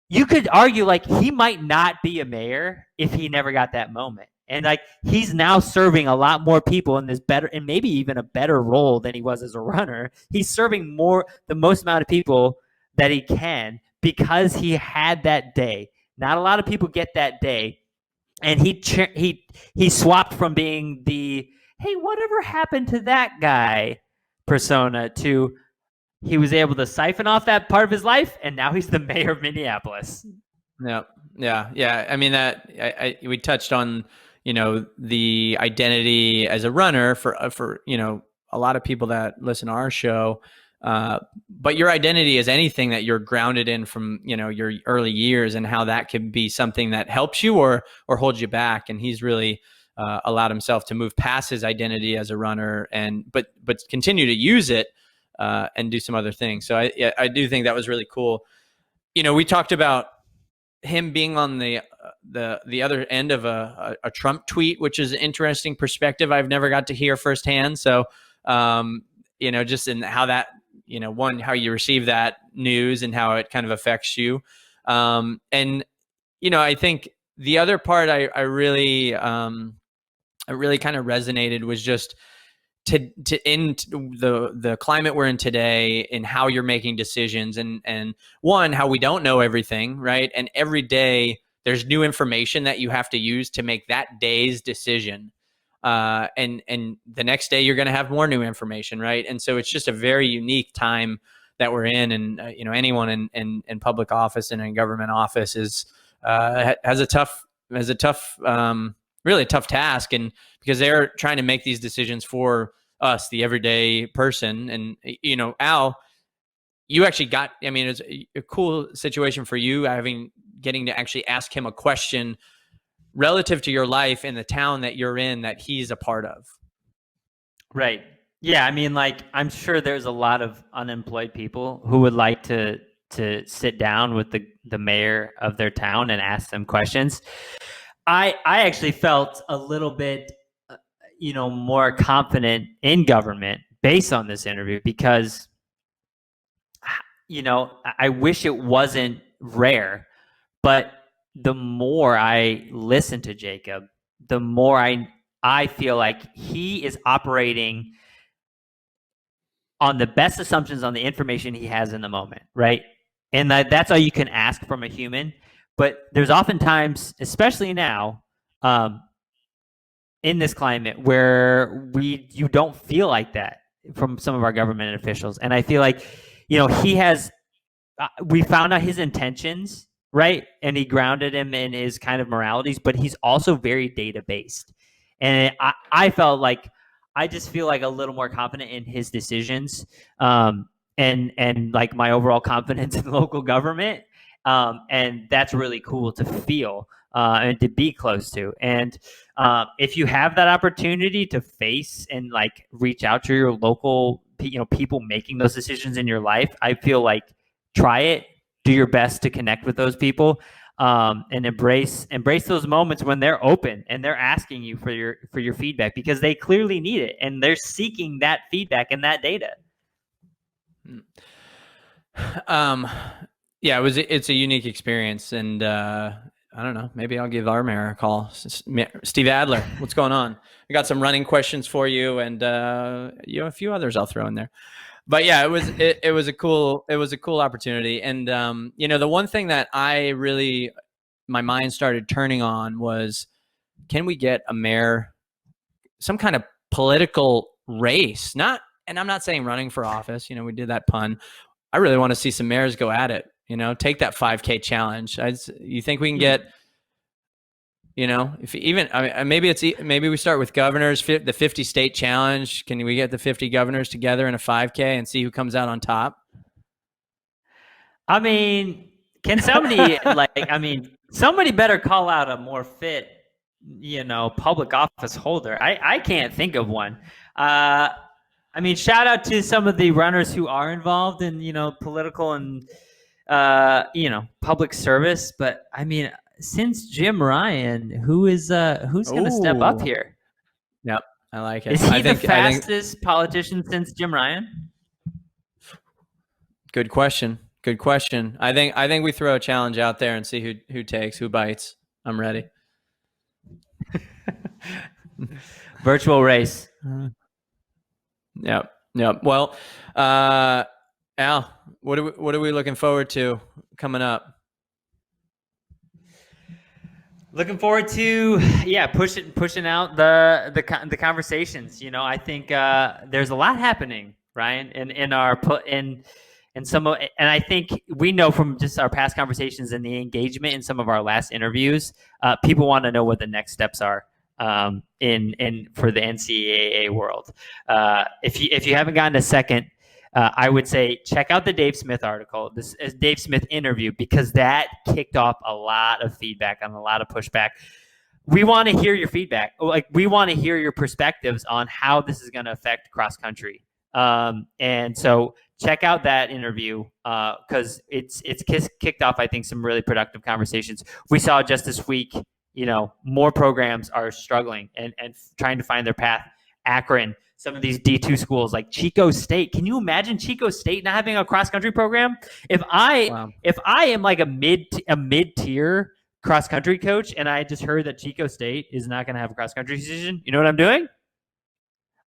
you could argue like he might not be a mayor if he never got that moment, and like he's now serving a lot more people in this better and maybe even a better role than he was as a runner. He's serving the most amount of people that he can because he had that day. Not a lot of people get that day, and he swapped from being the hey, whatever happened to that guy persona to he was able to siphon off that part of his life, and now he's the mayor of Minneapolis. Yeah. I mean we touched on the identity as a runner for a lot of people that listen to our show. But your identity is anything that you're grounded in from, your early years, and how that can be something that helps you or holds you back. And he's really allowed himself to move past his identity as a runner but continue to use it and do some other things. So I do think that was really cool. We talked about him being on the other end of a Trump tweet, which is an interesting perspective I've never got to hear firsthand. So, just in how that, how you receive that news and how it kind of affects you. And, I think the other part I really kind of resonated was just to end the climate we're in today and how you're making decisions and one, how we don't know everything, right? And every day there's new information that you have to use to make that day's decision. And the next day you're going to have more new information, right? And so it's just a very unique time that we're in, and anyone in public office and in government office has a tough really tough task, and because they're trying to make these decisions for us, the everyday person. And Al, you actually got, it's a cool situation for you getting to actually ask him a question relative to your life in the town that you're in that he's a part of. Right. Yeah. I'm sure there's a lot of unemployed people who would like to sit down with the mayor of their town and ask them questions. I actually felt a little bit, more confident in government based on this interview because, I wish it wasn't rare, but the more I listen to Jacob, the more I feel like he is operating on the best assumptions on the information he has in the moment, right? And that's all you can ask from a human. But there's oftentimes, especially now, in this climate, where you don't feel like that from some of our government officials. And I feel like, he has, we found out his intentions, right? And he grounded him in his kind of moralities, but he's also very data-based. And I felt like, I just feel like a little more confident in his decisions, and like my overall confidence in local government. And that's really cool to feel and to be close to. And if you have that opportunity to face and like reach out to your local, people making those decisions in your life, I feel like try it, do your best to connect with those people, and embrace those moments when they're open and they're asking you for your feedback, because they clearly need it and they're seeking that feedback and that data. Yeah, it's a unique experience, and I don't know. Maybe I'll give our mayor a call. Steve Adler, what's going on? I got some running questions for you, and a few others I'll throw in there. But yeah, it was a cool opportunity, and the one thing that my mind started turning on was, can we get a mayor, some kind of political race? And I'm not saying running for office. We did that pun. I really want to see some mayors go at it. Take that 5K challenge. You think we can get, if even, maybe we start with governors, the 50 state challenge. Can we get the 50 governors together in a 5K and see who comes out on top? I mean, can somebody somebody better call out a more fit, public office holder. I can't think of one. Shout out to some of the runners who are involved in, political and, public service. But since Jim Ryan, who's going to step up here? Yep. I like it. Is he the fastest politician since Jim Ryan? Good question. I think we throw a challenge out there and see who bites. I'm ready. Virtual race. Yep. Well, Al, what are we looking forward to coming up? Looking forward to pushing out the conversations. I think there's a lot happening, Ryan, and I think we know from just our past conversations and the engagement in some of our last interviews, people want to know what the next steps are for the NCAA world. If you haven't gotten a second, I would say check out the Dave Smith article, this Dave Smith interview, because that kicked off a lot of feedback and a lot of pushback. We want to hear your feedback. We want to hear your perspectives on how this is going to affect cross country. And so check out that interview because it's kicked off, I think, some really productive conversations. We saw just this week, more programs are struggling and trying to find their path. Akron, some of these D2 schools like Chico State. Can you imagine Chico State not having a cross country program? If I am like a mid-tier cross country coach and I just heard that Chico State is not going to have a cross country season, you know what I'm doing?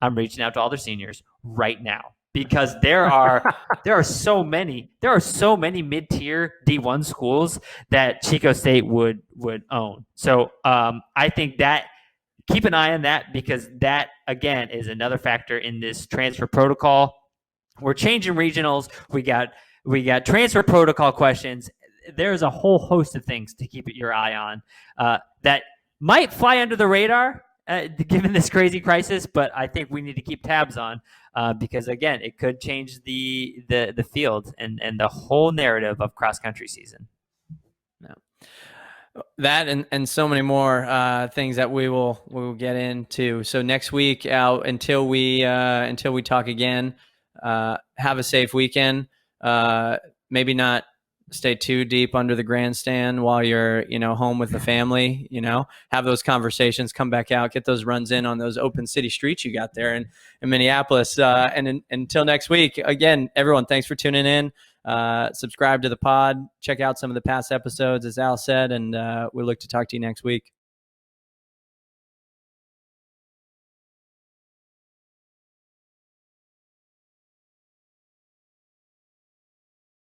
I'm reaching out to all their seniors right now because there are so many mid-tier D1 schools that Chico State would own. So I think that keep an eye on that because that again is another factor in this transfer protocol. We're changing regionals. We got transfer protocol questions. There's a whole host of things to keep your eye on that might fly under the radar. Given this crazy crisis, but I think we need to keep tabs on because again, it could change the field and the whole narrative of cross country season. No. That and so many more things that we will get into. So next week, Al, until we talk again, have a safe weekend. Maybe not stay too deep under the grandstand while you're, home with the family, have those conversations, come back out, get those runs in on those open city streets you got there in Minneapolis. Until next week, again, everyone, thanks for tuning in. Subscribe to the pod, check out some of the past episodes, as Al said, and we look to talk to you next week.